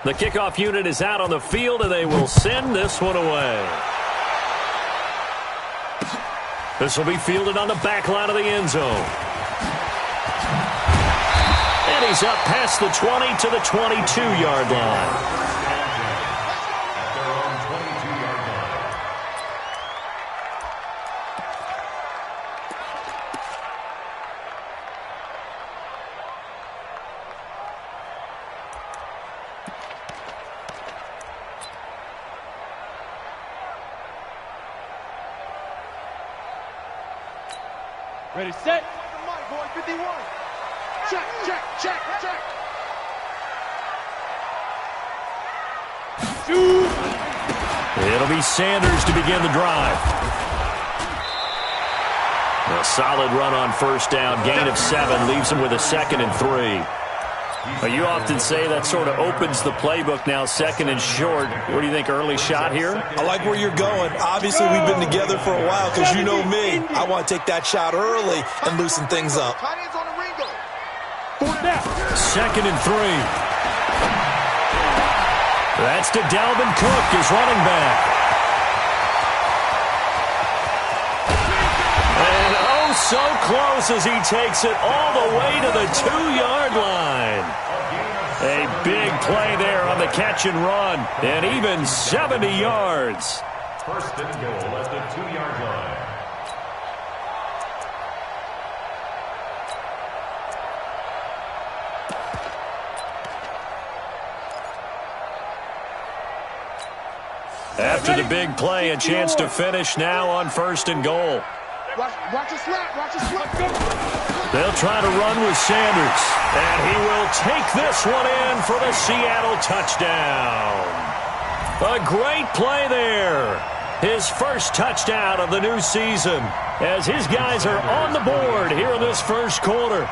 The kickoff unit is out on the field, and they will send this one away. This will be fielded on the back line of the end zone. And he's up past the 20 to the 22-yard line. Ready, set. 51. Check, check, check, check. Shoot. It'll be Sanders to begin the drive. A solid run on first down. Gain of 7 leaves him with a 2nd and 3. You often say that sort of opens the playbook now, 2nd and short. What do you think, early shot here? I like where you're going. Obviously, we've been together for a while because you know me. I want to take that shot early and loosen things up. 2nd and 3. That's to Dalvin Cook, his running back. And oh, so close as he takes it all the way to the 2-yard line. A big play there on the catch and run, and even 70 yards. First and goal at the 2-yard line. After the big play, a chance to finish now on 1st and goal. Watch a slap, watch a slap. They'll try to run with Sanders, and he will take this one in for the Seattle touchdown. A great play there. His first touchdown of the new season as his guys are on the board here in this first quarter.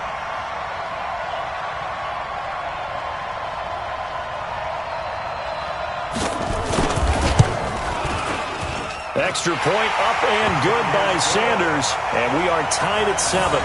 Extra point up and good by Sanders, and we are tied at 7.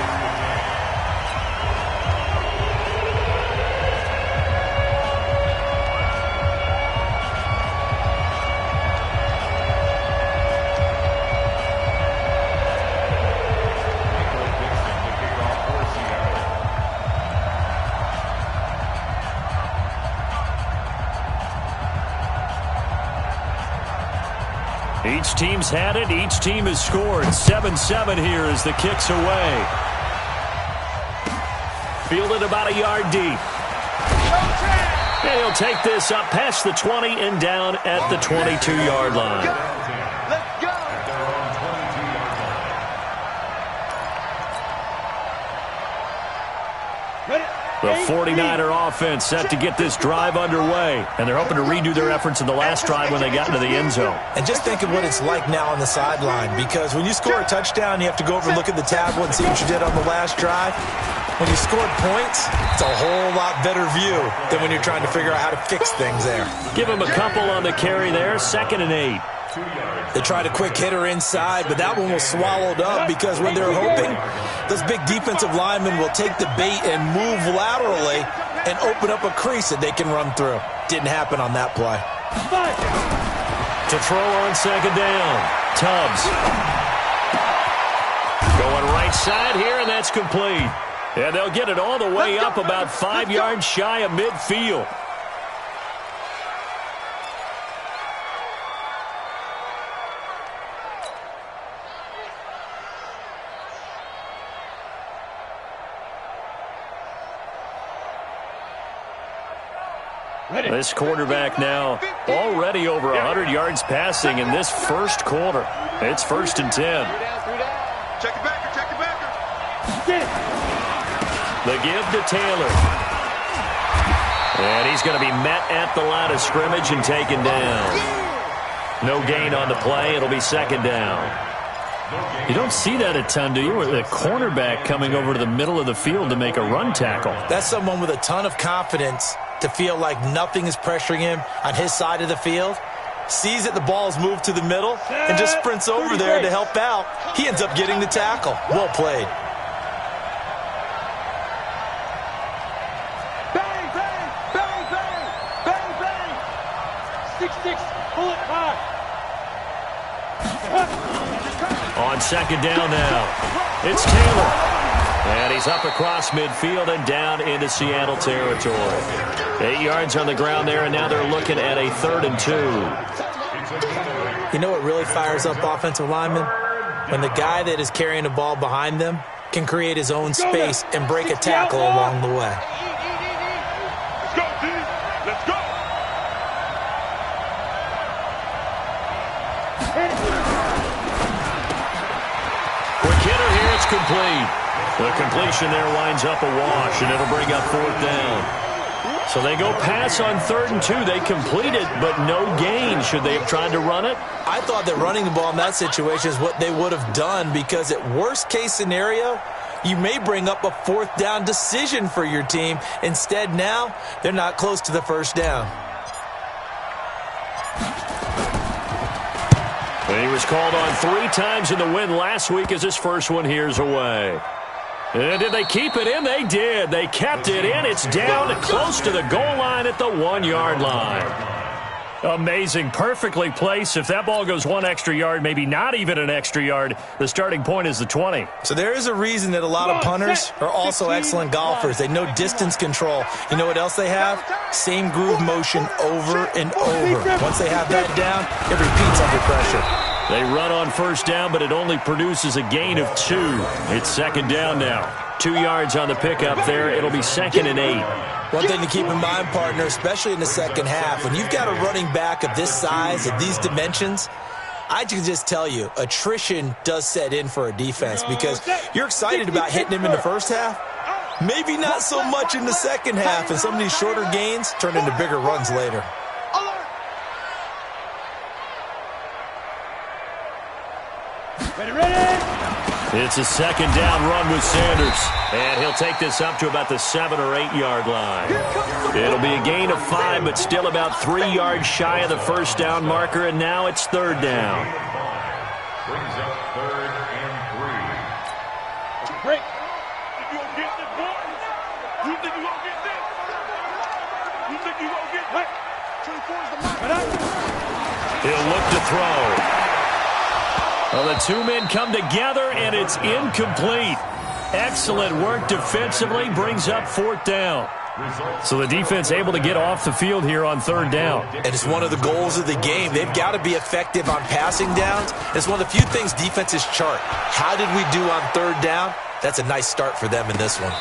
Each team's had it. Each team has scored. 7-7 here as the kick's away. Fielded about a yard deep. And he'll take this up past the 20 and down at the 22-yard line. Let's go. The 49er offense set to get this drive underway, and they're hoping to redo their efforts in the last drive when they got into the end zone. And just think of what it's like now on the sideline, because when you score a touchdown, you have to go over and look at the tablet and see what you did on the last drive. When you scored points, it's a whole lot better view than when you're trying to figure out how to fix things there. Give him a couple on the carry there, 2nd and 8. They tried a quick hitter inside, but that one was swallowed up because when they're hoping, those big defensive linemen will take the bait and move laterally and open up a crease that they can run through. Didn't happen on that play. To throw on 2nd down, Tubbs. Going right side here, and that's complete. And they'll get it all the way up about 5 yards shy of midfield. This quarterback now already over 100 yards passing in this first quarter. It's 1st and 10. Check it backer, check it backer. The give to Taylor. And he's going to be met at the line of scrimmage and taken down. No gain on the play. It'll be 2nd down. You don't see that a ton, do you? With a cornerback coming over to the middle of the field to make a run tackle. That's someone with a ton of confidence to feel like nothing is pressuring him on his side of the field. Sees that the ball's moved to the middle and just sprints over there to help out. He ends up getting the tackle. Well played. Bang, bang, bang, bang, bang, bang. On second down now, it's Taylor. And he's up across midfield and down into Seattle territory. 8 yards on the ground there, and now they're looking at a 3rd and 2. You know what really fires up offensive linemen? When the guy that is carrying the ball behind them can create his own space and break a tackle along the way. Let's go, D. Let's go. Quick hitter here, it's complete. The completion there winds up a wash, and it'll bring up 4th down. So they go pass on 3rd and 2. They complete it, but no gain. Should they have tried to run it? I thought that running the ball in that situation is what they would have done, because at worst case scenario, you may bring up a 4th down decision for your team. Instead, now they're not close to the 1st down. And he was called on 3 times in the win last week as his first one here's away. And did they keep it in? They did. They kept it in. It's down close to the goal line at the 1-yard line. Amazing. Perfectly placed. If that ball goes 1 extra yard, maybe not even an extra yard, the starting point is the 20. So there is a reason that a lot of punters are also excellent golfers. They know distance control. You know what else they have? Same groove motion over and over. Once they have that down, it repeats under pressure. They run on 1st down, but it only produces a gain of 2. It's 2nd down now. 2 yards on the pickup there. It'll be 2nd and 8. One thing to keep in mind, partner, especially in the second half, when you've got a running back of this size, of these dimensions, I can just tell you, attrition does set in for a defense, because you're excited about hitting him in the first half. Maybe not so much in the second half, and some of these shorter gains turn into bigger runs later. It's a 2nd down run with Sanders. And he'll take this up to about the 7 or 8 yard line. It'll be a gain of 5, but still about 3 yards shy of the 1st down marker, and now it's 3rd down. Brings up 3rd and 3. Break. You gonna get this, boy? You think you gonna get this? You think you gonna get this? 24 is the mark. He'll look to throw. Well, the 2 men come together, and it's incomplete. Excellent work defensively, brings up 4th down. So the defense able to get off the field here on 3rd down. And it's one of the goals of the game. They've got to be effective on passing downs. It's one of the few things defenses chart. How did we do on 3rd down? That's a nice start for them in this one.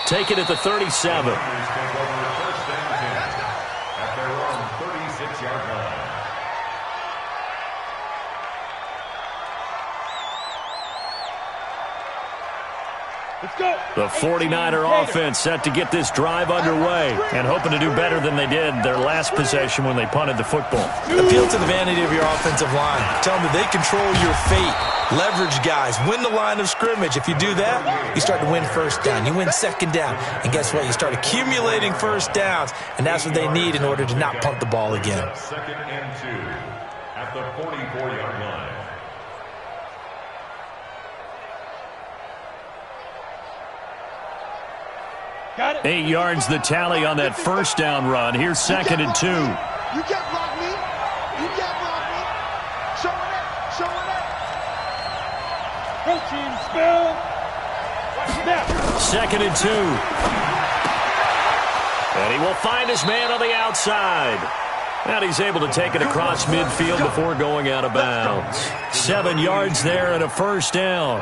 Take it at the 37. At their own 36-yard line. Let's go. The 49er offense set to get this drive underway and hoping to do better than they did their last possession when they punted the football. Appeal to the vanity of your offensive line. Tell them that they control your fate. Leverage guys. Win the line of scrimmage. If you do that, you start to win 1st down. You win 2nd down. And guess what? You start accumulating 1st downs, and that's what they need in order to not punt the ball again. 2nd and 2 at the 44-yard line. Got it. 8 yards the tally on that 1st down run. Here's 2nd and 2. You can't block me. You can't block me. Show it up. Show it up. Go team, spell. Snap. 2nd and 2. And he will find his man on the outside. And he's able to take it across midfield before going out of bounds. 7 yards there and a 1st down.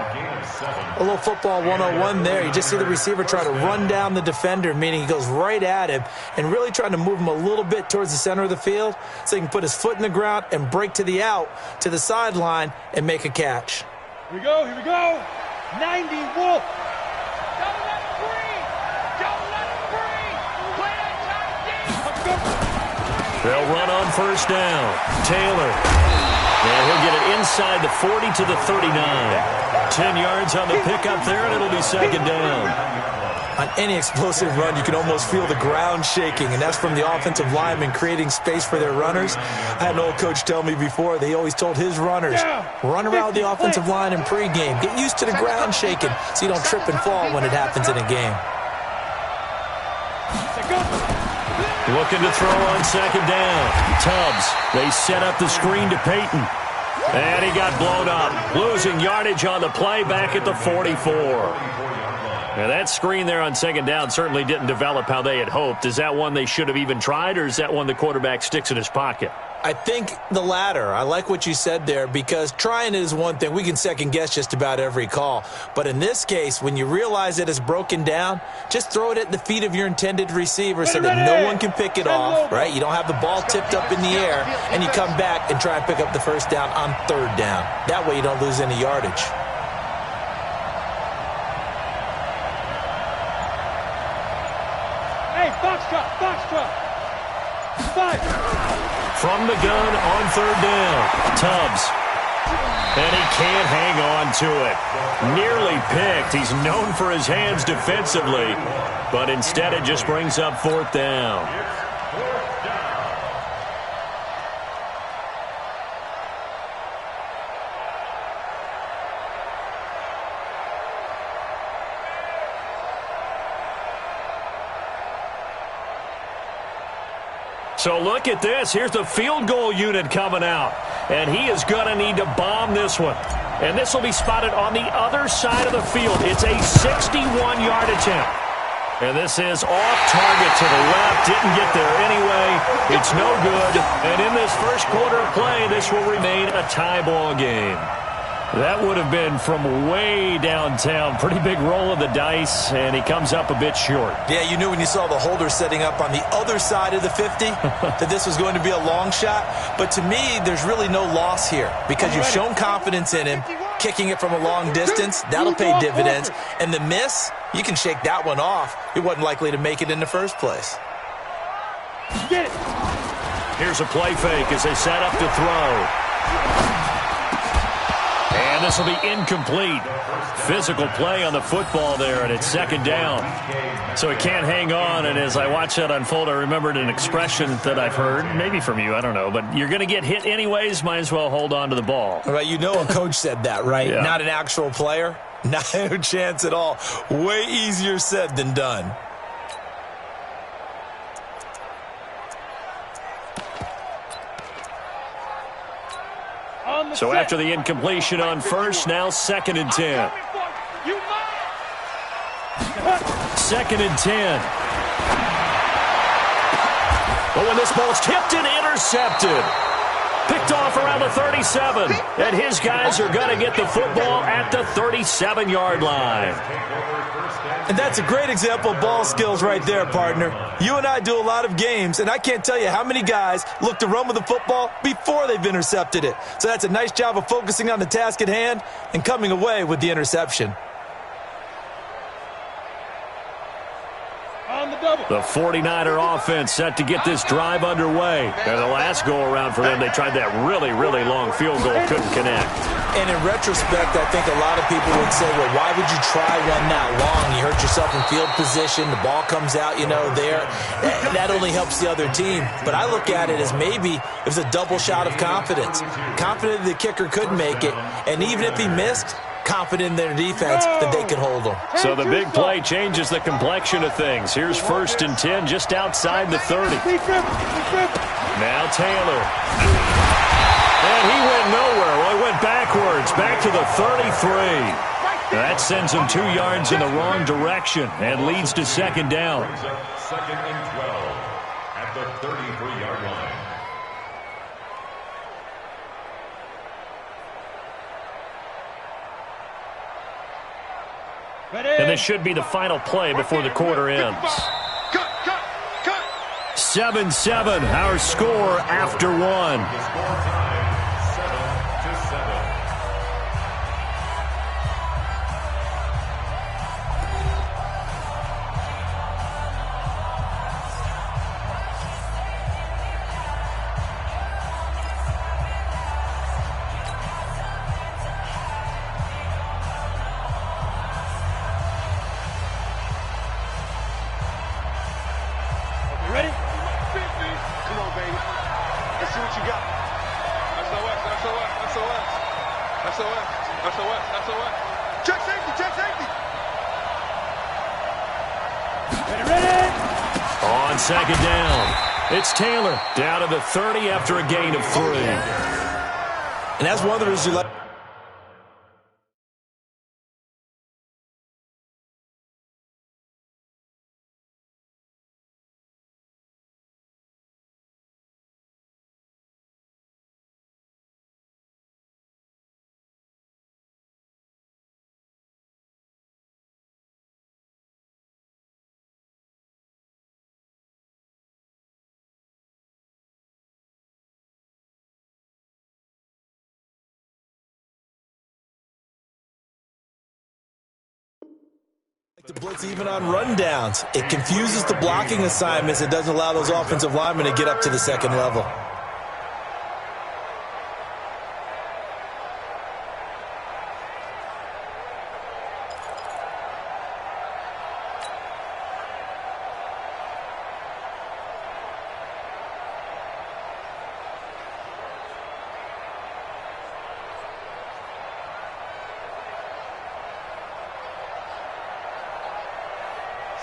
A little football 101 there. You just see the receiver try to run down the defender, meaning he goes right at him and really trying to move him a little bit towards the center of the field so he can put his foot in the ground and break to the out, to the sideline, and make a catch. Here we go. Here we go. 90 Wolf. Don't let him breathe. Don't let him breathe. Play that time, let's go. They'll run on 1st down. Taylor. And he'll get it inside the 40 to the 39. 10 yards on the pickup there, and it'll be 2nd down. On any explosive run, you can almost feel the ground shaking, and that's from the offensive linemen creating space for their runners. I had an old coach tell me before, they always told his runners, run around the offensive line in pregame. Get used to the ground shaking so you don't trip and fall when it happens in a game. Looking to throw on 2nd down. Tubbs, they set up the screen to Peyton. And he got blown up, losing yardage on the play back at the 44. Now that screen there on second down certainly didn't develop how they had hoped. Is that one they should have even tried, or is that one the quarterback sticks in his pocket? I think the latter. I like what you said there, because trying is one thing. We can second guess just about every call. But in this case, when you realize it is broken down, just throw it at the feet of your intended receiver so that no one can pick it off, right? You don't have the ball tipped up in the air, and you come back and try and pick up the first down on third down. That way you don't lose any yardage. Hey, foxtrot, foxtrot. Five. From the gun on third down, Tubbs. And he can't hang on to it. Nearly picked. He's known for his hands defensively, but instead it just brings up fourth down. So look at this. Here's the field goal unit coming out. And he is going to need to bomb this one. And this will be spotted on the other side of the field. It's a 61-yard attempt. And this is off target to the left. Didn't get there anyway. It's no good. And in this first quarter of play, this will remain a tie ball game. That would have been from way downtown. Pretty big roll of the dice, and he comes up a bit short. Yeah, you knew when you saw the holder setting up on the other side of the 50 that this was going to be a long shot. But to me, there's really no loss here because you've shown confidence in him. Kicking it from a long distance, that'll pay dividends. And the miss, you can shake that one off. He wasn't likely to make it in the first place. Get it. Here's a play fake as they set up to throw. And this will be incomplete. Physical play on the football there, and it's second down. So he can't hang on, and as I watch that unfold, I remembered an expression that I've heard, maybe from you, I don't know, but you're going to get hit anyways, might as well hold on to the ball. All right, you know a coach said that, right? Yeah. Not an actual player. Not a chance at all. Way easier said than done. So after the incompletion on first, now second and 10. Second and 10. But when this ball's tipped and intercepted. Picked off around the 37. And his guys are going to get the football at the 37-yard line. And that's a great example of ball skills right there, partner. You and I do a lot of games, and I can't tell you how many guys look to run with the football before they've intercepted it. So that's a nice job of focusing on the task at hand and coming away with the interception. The 49er offense set to get this drive underway. And the last go-around for them, they tried that really, really long field goal, couldn't connect. And in retrospect, I think a lot of people would say, well, why would you try one that long? You hurt yourself in field position. The ball comes out, there. That only helps the other team. But I look at it as maybe it was a double shot of confidence. Confident the kicker could make it. And even if he missed, confident in their defense that they could hold them. So the big play changes the complexion of things. Here's first and 10 just outside the 30. Now Taylor. And he went nowhere. Well, he went backwards, back to the 33. That sends him 2 yards in the wrong direction and leads to second down. Second and 12 at the 33-yard line. And this should be the final play before the quarter ends. 7-7, our score after one. On second down, it's Taylor down to the 30 after a gain of 3. And that's one of the reasons you like. The blitz even on rundowns. It confuses the blocking assignments. It doesn't allow those offensive linemen to get up to the second level.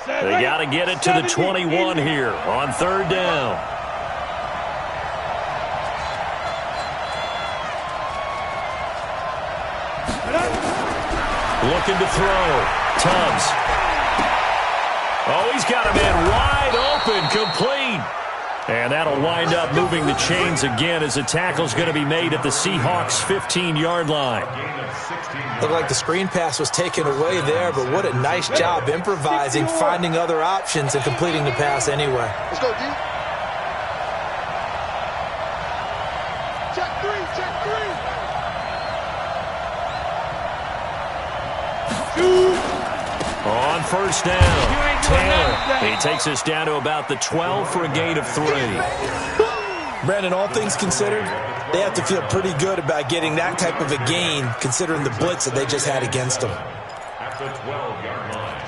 They got to get it to the 21 here on third down. Looking to throw. Tubbs. Oh, he's got him in wide open, complete. And that'll wind up moving the chains again as the tackle's going to be made at the Seahawks' 15-yard line. Looked like the screen pass was taken away there, but what a nice job improvising, finding other options, and completing the pass anyway. Let's go, D. Check three, check three. On first down, Taylor. He takes us down to about the 12 for a gain of 3. Brandon, all things considered, they have to feel pretty good about getting that type of a gain, considering the blitz that they just had against them. At the 12-yard line.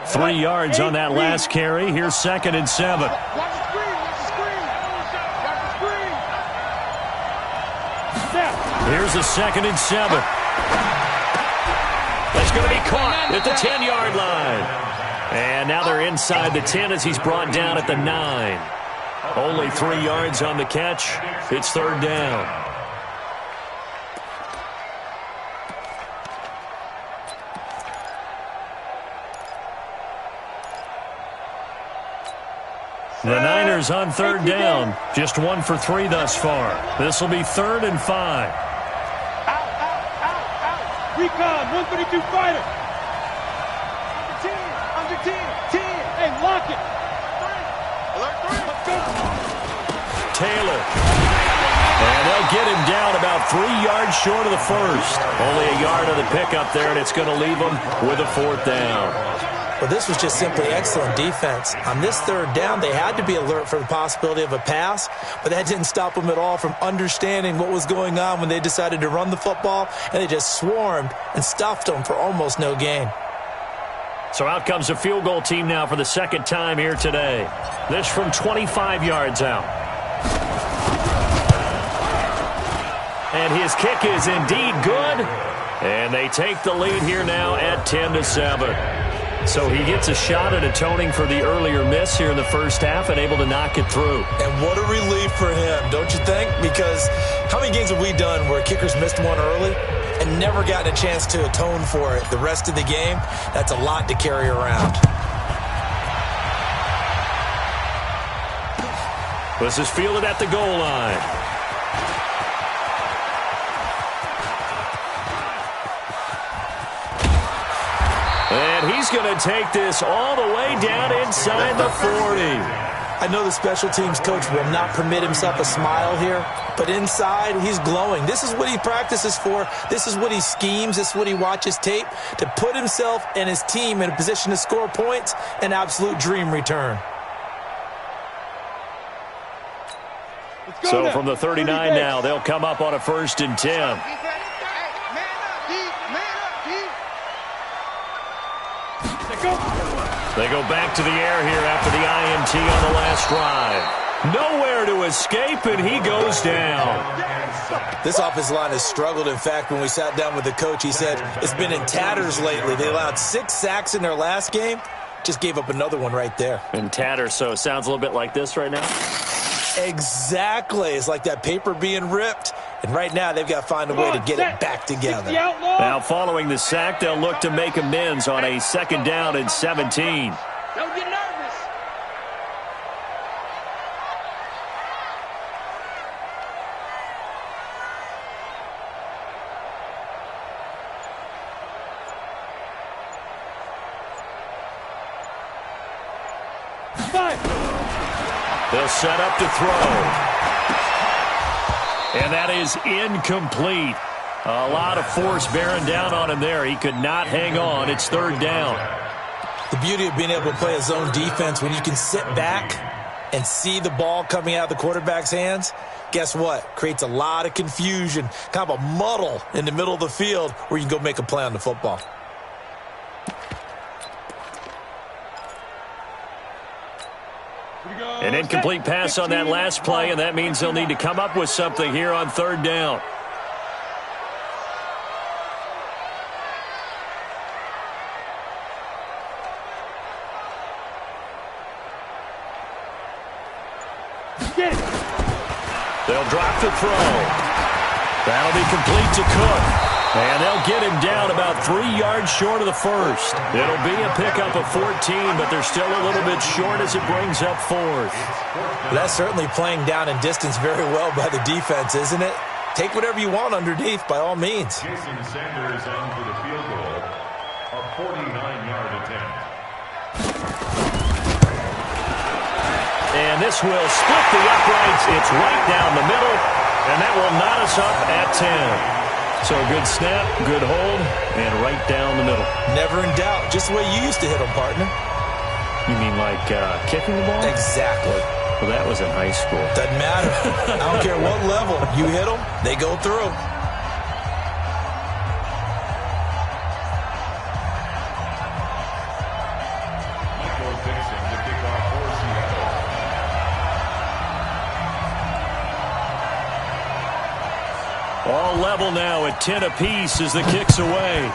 Three yards on that last carry. Here's 2nd and 7. Watch the screen, watch the screen. Watch the screen. Here's a 2nd and 7. That's going to be caught at the 10-yard line. And now they're inside the 10 as he's brought down at the 9. Only 3 yards on the catch. It's third down. The Niners on third down. Just 1 for 3 thus far. This will be 3rd and 5. Out, out. Recon, 132 fighter. Under 10. Hey, lock it. Alert 3. Let's go. Taylor. And they'll get him down about 3 yards short of the first. Only a yard of the pickup there, and it's going to leave them with a 4th down. Well, this was just simply excellent defense. On this third down, they had to be alert for the possibility of a pass, but that didn't stop them at all from understanding what was going on when they decided to run the football, and they just swarmed and stuffed them for almost no gain. So out comes the field goal team now for the 2nd time here today. This from 25 yards out. And his kick is indeed good, and they take the lead here now at 10-7. So he gets a shot at atoning for the earlier miss here in the first half and able to knock it through. And what a relief for him, don't you think? Because how many games have we done where kickers missed one early and never gotten a chance to atone for it the rest of the game? That's a lot to carry around. This is fielded at the goal line. And he's going to take this all the way down inside the 40. I know the special teams coach will not permit himself a smile here, but inside, he's glowing. This is what he practices for. This is what he schemes. This is what he watches tape to put himself and his team in a position to score points. An absolute dream return. So from the 39 now, they'll come up on a 1st and 10. They go back to the air here after the INT on the last drive. Nowhere to escape, and he goes down. This offensive line has struggled. In fact, when we sat down with the coach, he said it's been in tatters lately. They allowed 6 sacks in their last game. Just gave up another one right there. In tatters, so it sounds a little bit like this right now? Exactly. It's like that paper being ripped. And right now, they've got to find a way to get it back together. Now, following the sack, they'll look to make amends on a 2nd down and 17. Don't get nervous. They'll set up to throw. And that is incomplete. A lot of force bearing down on him there. He could not hang on. It's 3rd down. The beauty of being able to play a zone defense, when you can sit back and see the ball coming out of the quarterback's hands, guess what? Creates a lot of confusion, kind of a muddle in the middle of the field where you can go make a play on the football. An incomplete pass on that last play, and that means they'll need to come up with something here on 3rd down. They'll drop the throw. That'll be complete to Cook. And they'll get him down about 3 yards short of the first. It'll be a pickup of 14, but they're still a little bit short as it brings up 4th. That's certainly playing down in distance very well by the defense, isn't it? Take whatever you want underneath, by all means. Jason Sanders in for the field goal, a 49-yard attempt. And this will split the uprights. It's right down the middle, and that will knot us up at 10. So good snap, good hold, and right down the middle. Never in doubt. Just the way you used to hit them, partner. You mean like kicking the ball? Exactly. Well, that was in high school. Doesn't matter. I don't care what level. You hit them, they go through. All level now at 10 apiece as the kick's away.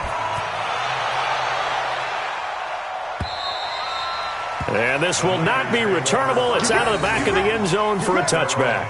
And this will not be returnable. It's out of the back of the end zone for a touchback.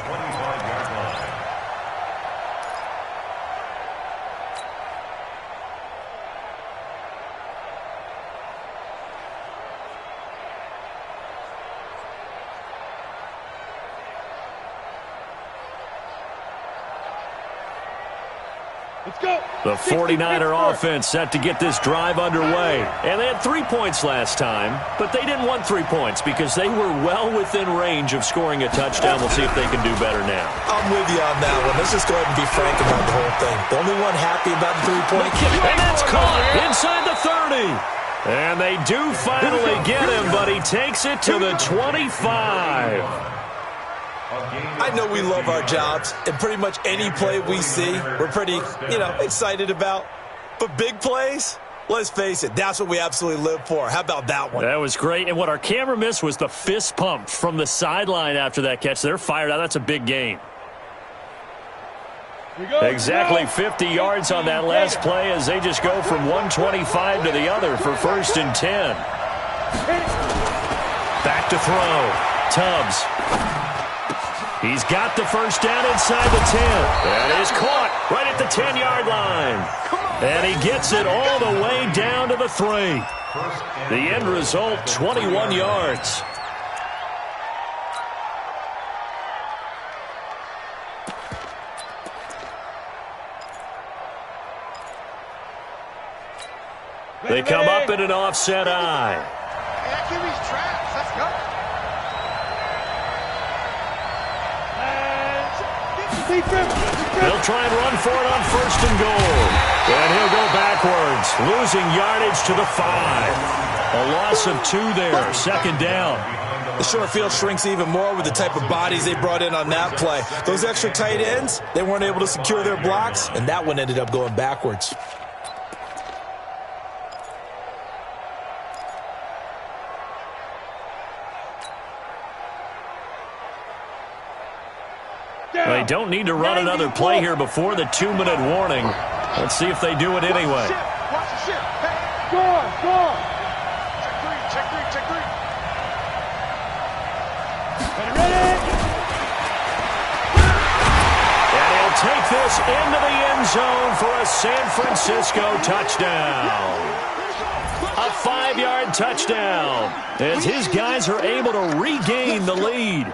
The 49er offense set to get this drive underway. And they had 3 points last time, but they didn't want 3 points because they were well within range of scoring a touchdown. We'll see if they can do better now. I'm with you on that one. Let's just go ahead and be frank about the whole thing. The only one happy about the 3-point kick. And that's caught inside the 30. And they do finally get him, but he takes it to the 25. I know we love our jobs, and pretty much any play we see, we're pretty, excited about. But big plays, let's face it, that's what we absolutely live for. How about that one? That was great, and what our camera missed was the fist pump from the sideline after that catch. They're fired out. That's a big gain. Exactly 50 yards on that last play as they just go from 125 to the other for 1st and 10. Back to throw. Tubbs. He's got the first down inside the 10. That is caught right at the 10-yard line. And he gets it all the way down to the 3. The end result, 21 yards. They come up in an offset eye. That QB's traps. Let's go. They'll try and run for it on 1st and goal. And he'll go backwards, losing yardage to the 5. A loss of 2 there, 2nd down. The short field shrinks even more with the type of bodies they brought in on that play. Those extra tight ends, they weren't able to secure their blocks, and that one ended up going backwards. They don't need to run another play here before the 2-minute warning. Let's see if they do it anyway. Watch the ship. Hey. Score. Check three. Ready. And he'll take this into the end zone for a San Francisco touchdown. A 5-yard touchdown as his guys are able to regain the lead.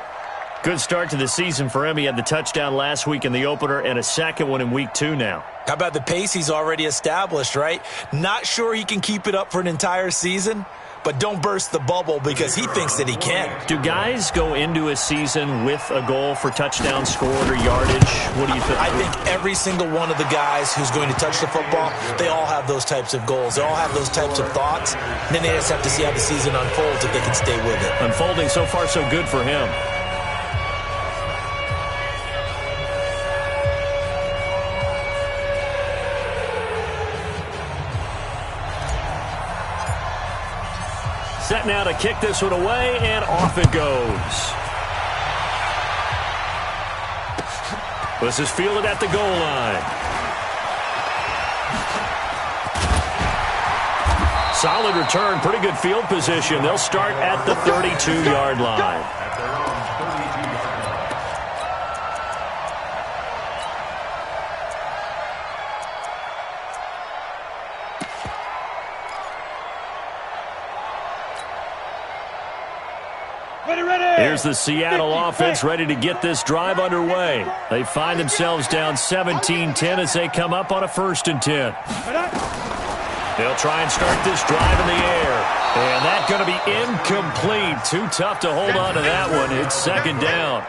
Good start to the season for him. He had the touchdown last week in the opener and a second one in week 2 now. How about the pace he's already established, right? Not sure he can keep it up for an entire season, but don't burst the bubble because he thinks that he can. Do guys go into a season with a goal for touchdown scored or yardage? What do you think? I think every single one of the guys who's going to touch the football, they all have those types of goals. They all have those types of thoughts. And then they just have to see how the season unfolds if they can stay with it. Unfolding so far so good for him. Set now to kick this one away, and off it goes. This is fielded at the goal line. Solid return, pretty good field position. They'll start at the 32-yard line. Here's the Seattle offense ready to get this drive underway. They find themselves down 17-10 as they come up on a 1st and 10. They'll try and start this drive in the air. And that's going to be incomplete. Too tough to hold on to that one. It's 2nd down.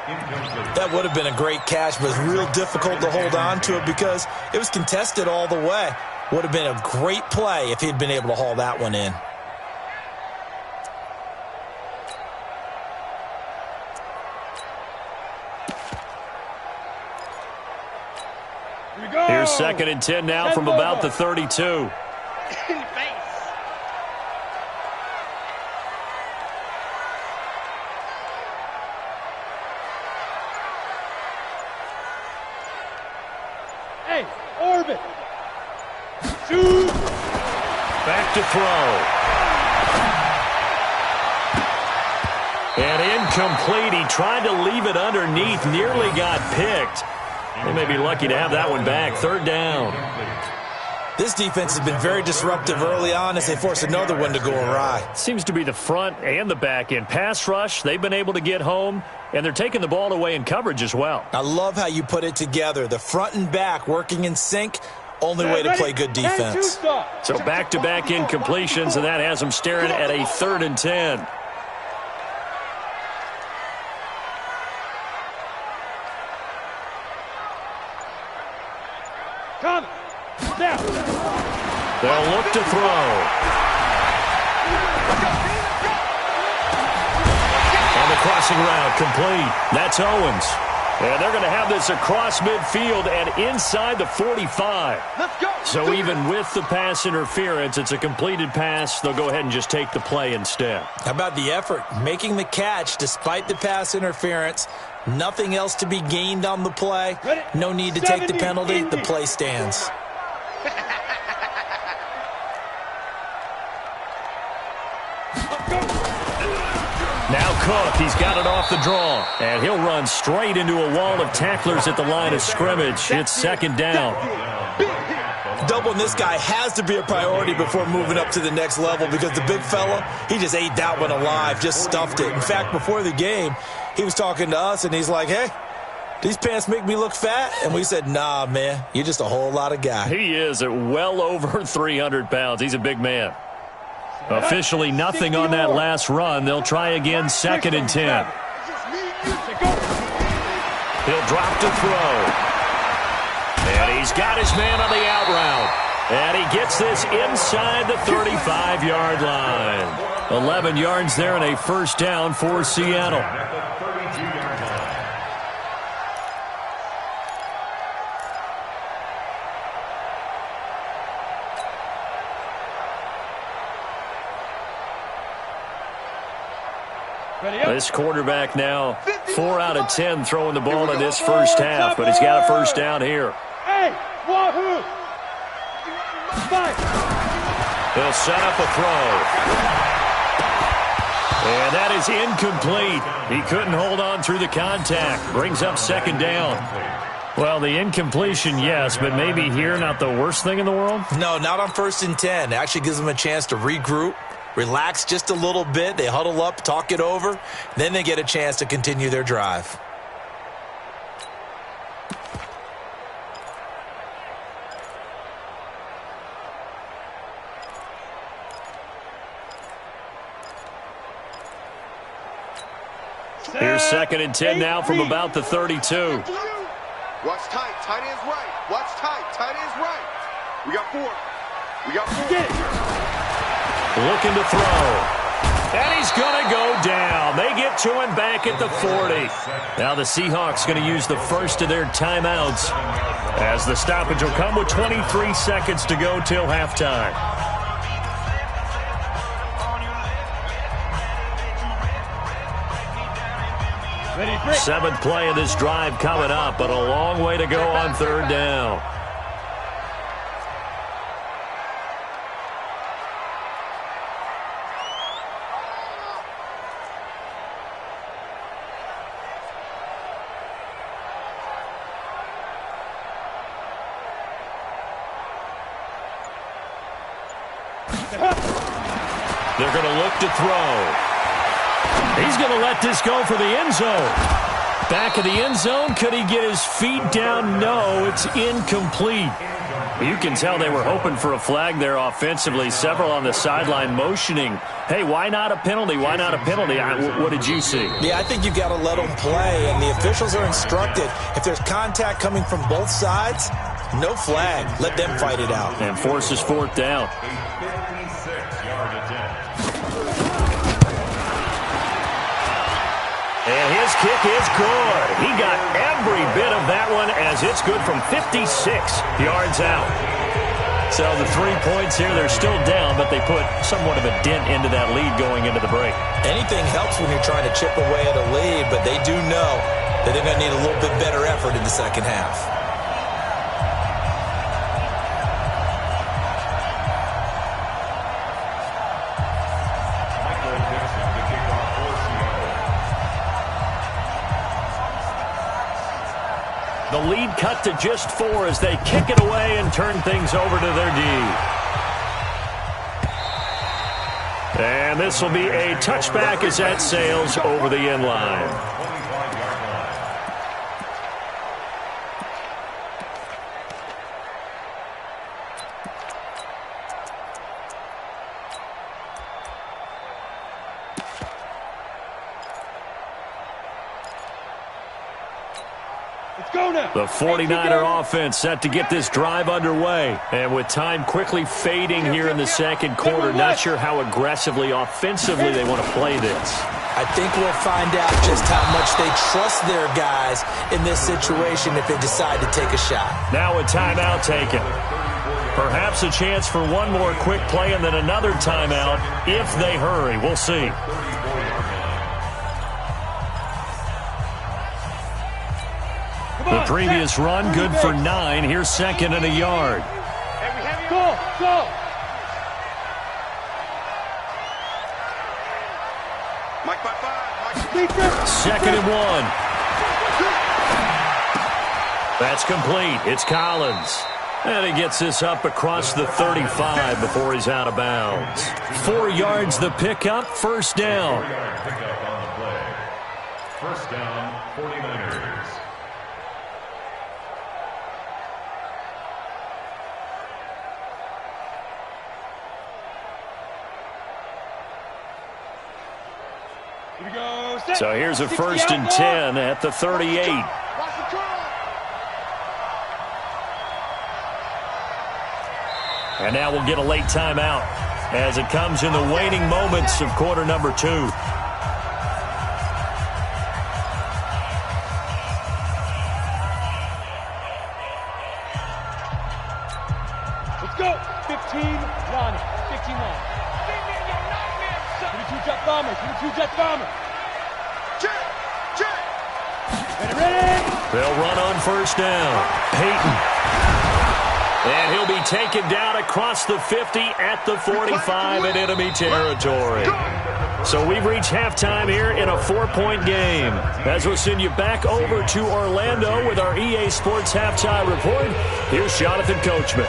That would have been a great catch, but it's real difficult to hold on to it because it was contested all the way. Would have been a great play if he'd been able to haul that one in. Here's 2nd and 10 now from about the 32. Hey, orbit. Shoot. Back to throw. And incomplete. He tried to leave it underneath, nearly got picked. They may be lucky to have that one back. 3rd down. This defense has been very disruptive early on as they force another one to go awry. Seems to be the front and the back end. Pass rush, they've been able to get home, and they're taking the ball away in coverage as well. I love how you put it together. The front and back working in sync, only way to play good defense. So back-to-back incompletions, and that has them staring at a 3rd and 10. Come. Down. They'll look to throw. And the crossing route complete. That's Owens. And they're going to have this across midfield and inside the 45. Let's go. So even with the pass interference, it's a completed pass. They'll go ahead and just take the play instead. How about the effort? Making the catch despite the pass interference. Nothing else to be gained on the play. No need to take the penalty. The play stands. Now Cook, he's got it off the draw. And he'll run straight into a wall of tacklers at the line of scrimmage. It's 2nd down. Doubling this guy has to be a priority before moving up to the next level because the big fella, he just ate that one alive, just stuffed it. In fact, before the game, he was talking to us, and he's like, hey, these pants make me look fat? And we said, nah, man, you're just a whole lot of guy. He is at well over 300 pounds. He's a big man. Officially nothing on that last run. They'll try again, 2nd and 10. He'll drop to throw. And he's got his man on the out route. And he gets this inside the 35-yard line. 11 yards there and a 1st down for Seattle. This quarterback now 4 out of 10 throwing the ball in this first half, but he's got a first down here. Hey, wahoo! He'll set up a throw. And that is incomplete. He couldn't hold on through the contact. Brings up second down. Well, the incompletion, yes, but maybe here not the worst thing in the world? No, not on 1st and 10. It actually gives them a chance to regroup, relax just a little bit. They huddle up, talk it over. Then they get a chance to continue their drive. Here's 2nd and 10 now from about the 32. Watch tight. Tight end's right. Watch tight. Tight end's right. We got 4. We got 4. Get it. Looking to throw. And he's going to go down. They get to him back at the 40. Now the Seahawks going to use the first of their timeouts as the stoppage will come with 23 seconds to go till halftime. Seventh play of this drive coming up, but a long way to go on 3rd down. They're going to look to throw. He's going to let this go for the end zone. Back of the end zone. Could he get his feet down? No, it's incomplete. You can tell they were hoping for a flag there offensively. Several on the sideline motioning. Hey, why not a penalty? Why not a penalty? What did you see? Yeah, I think you've got to let them play, and the officials are instructed. If there's contact coming from both sides, no flag. Let them fight it out. And forces 4th down. And his kick is good. He got every bit of that one as it's good from 56 yards out. So the 3 points here, they're still down, but they put somewhat of a dent into that lead going into the break. Anything helps when you're trying to chip away at a lead, but they do know that they're going to need a little bit better effort in the second half. The lead cut to just 4 as they kick it away and turn things over to their D. And this will be a touchback as that sails over the end line. The 49er offense set to get this drive underway. And with time quickly fading here in the second quarter, not sure how aggressively, offensively they want to play this. I think we'll find out just how much they trust their guys in this situation if they decide to take a shot. Now a timeout taken. Perhaps a chance for one more quick play and then another timeout if they hurry. We'll see. The previous run, good for 9. Here's 2nd and a yard. Go, go. Mike by 5. 2nd and 1. That's complete. It's Collins. And he gets this up across the 35 before he's out of bounds. 4 yards the pickup, first down. First down, 49ers. So here's a 1st and 10 at the 38. And now we'll get a late timeout as it comes in the waning moments of quarter number 2. Let's go. 15 line. 15 line. 22 jet bomber. 22 jet bomber. Check. Check. They'll run on first down. Peyton. And he'll be taken down across the 50 at the 45 in enemy territory. So we've reached halftime here in a 4-point game. As we'll send you back over to Orlando with our EA Sports Halftime Report, here's Jonathan Coachman.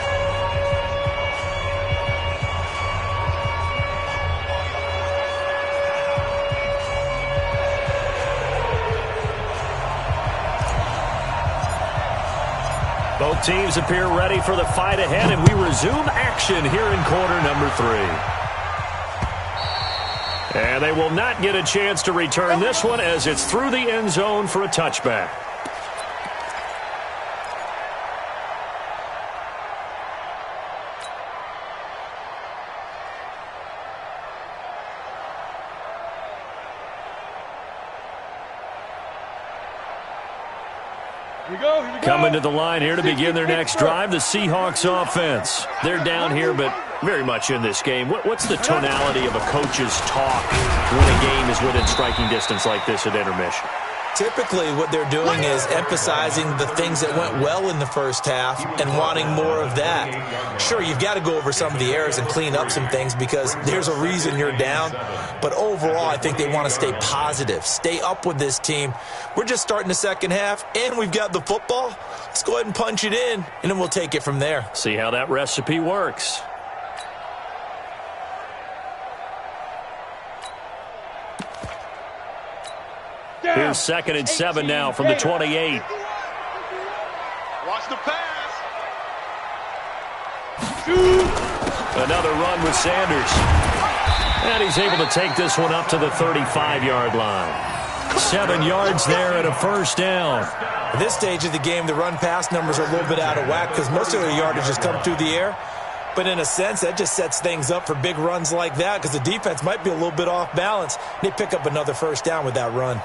Both teams appear ready for the fight ahead, and we resume action here in quarter number 3. And they will not get a chance to return this one as it's through the end zone for a touchback. Coming to the line here to begin their next drive, the Seahawks offense. They're down here, but very much in this game. What's the tonality of a coach's talk when a game is within striking distance like this at intermission? Typically, what they're doing is emphasizing the things that went well in the first half and wanting more of that. Sure, you've got to go over some of the errors and clean up some things because there's a reason you're down. But overall, I think they want to stay positive, stay up with this team. We're just starting the second half, and we've got the football. Let's go ahead and punch it in, and then we'll take it from there. See how that recipe works. Here's 2nd and 7 now from the 28. Watch the pass. Another run with Sanders. And he's able to take this one up to the 35-yard line. 7 yards there and a first down. At this stage of the game, the run-pass numbers are a little bit out of whack because most of their yardage has come through the air. But in a sense, that just sets things up for big runs like that because the defense might be a little bit off balance. They pick up another first down with that run.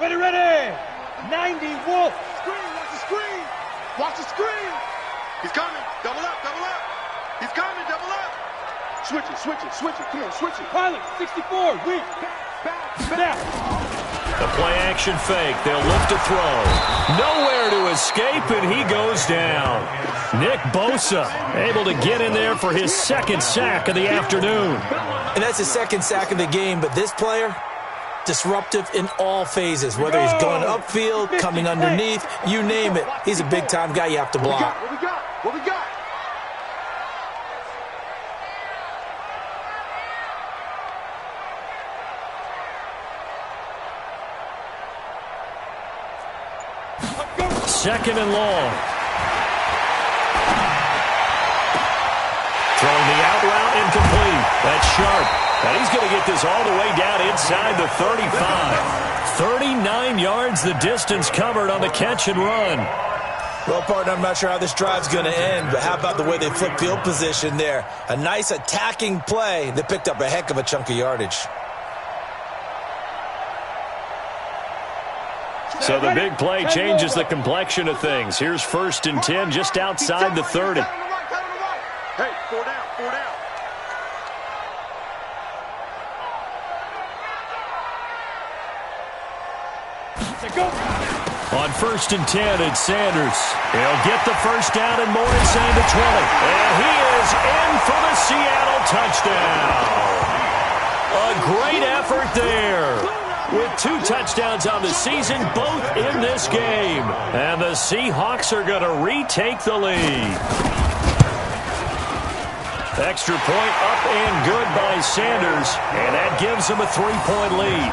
Ready. 90 Wolf. Screen, watch the screen. Watch the screen. He's coming. Double up. He's coming, double up. Switch it. Come on, switch it. Pilot, 64, weak. Back. The play action fake. They'll look to throw. Nowhere to escape, and he goes down. Nick Bosa able to get in there for his 2nd sack of the afternoon. And that's his 2nd sack of the game, but this player, disruptive in all phases, whether he's going upfield, coming underneath, you name it. He's a big-time guy you have to block. What we got? Second and long. Throwing the out route incomplete. That's Sharp. And he's going to get this all the way down inside the 35. 39 yards the distance covered on the catch and run. Well, partner, I'm not sure how this drive's going to end, but how about the way they flip field position there? A nice attacking play that picked up a heck of a chunk of yardage. So the big play changes the complexion of things. Here's 1st and 10 just outside the 30. Hey, 4 down. On 1st and 10, it's Sanders. He'll get the first down and more inside the 20. And he is in for the Seattle touchdown. A great effort there. With 2 touchdowns on the season, both in this game. And the Seahawks are going to retake the lead. Extra point up and good by Sanders. And that gives them a 3-point lead.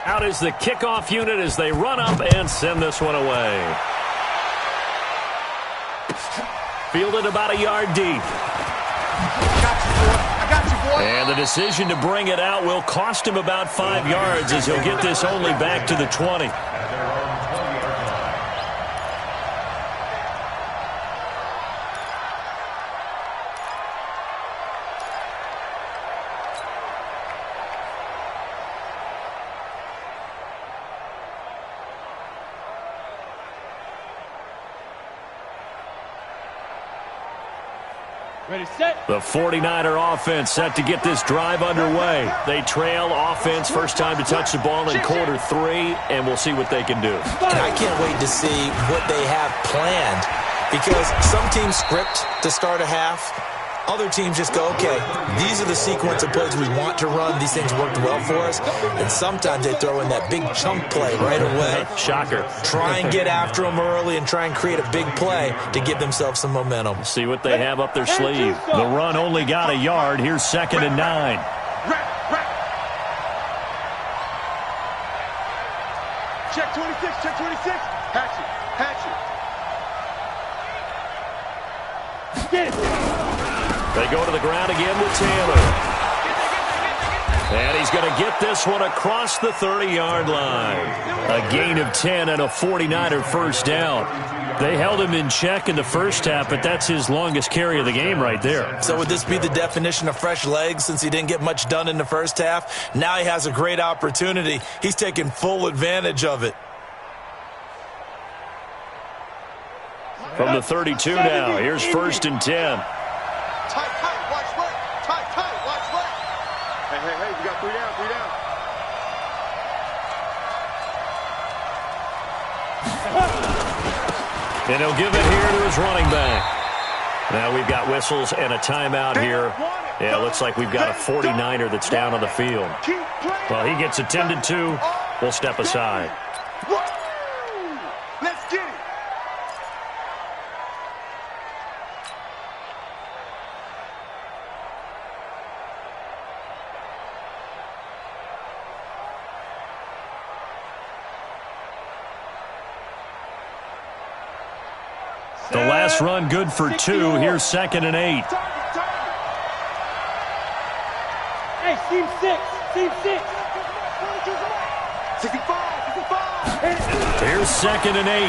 Out is the kickoff unit as they run up and send this one away. Fielded about a yard deep. I got you, boy. And the decision to bring it out will cost him about 5 yards as he'll get this only back to the 20. Ready, set. The 49er offense set to get this drive underway. They trail offense first time to touch the ball in quarter 3, and we'll see what they can do. And I can't wait to see what they have planned, because some teams script to start a half. Other teams just go, okay, these are the sequence of plays we want to run. These things worked well for us. And sometimes they throw in that big chunk play right away. Shocker. Try and get after them early and try and create a big play to give themselves some momentum. See what they have up their sleeve. The run only got a yard. Here's 2nd and 9. Check 26, check 26. Hatchet, hatchet. Get it. They go to the ground again with Taylor. And he's going to get this one across the 30-yard line. A gain of 10 and a 49er first down. They held him in check in the first half, but that's his longest carry of the game right there. So would this be the definition of fresh legs since he didn't get much done in the first half? Now he has a great opportunity. He's taking full advantage of it. From the 32 now, here's 1st and 10. Tight, watch right. Tight, watch right. Hey, we got 3 down, 3 down. And he'll give it here to his running back. Now we've got whistles and a timeout here. Yeah, it looks like we've got a 49er that's down on the field. Well, he gets attended to. We'll step aside. Let's get it. The last run good for 2. Here's 2nd and 8. Hey, team 6. 65. Here's 2nd and 8.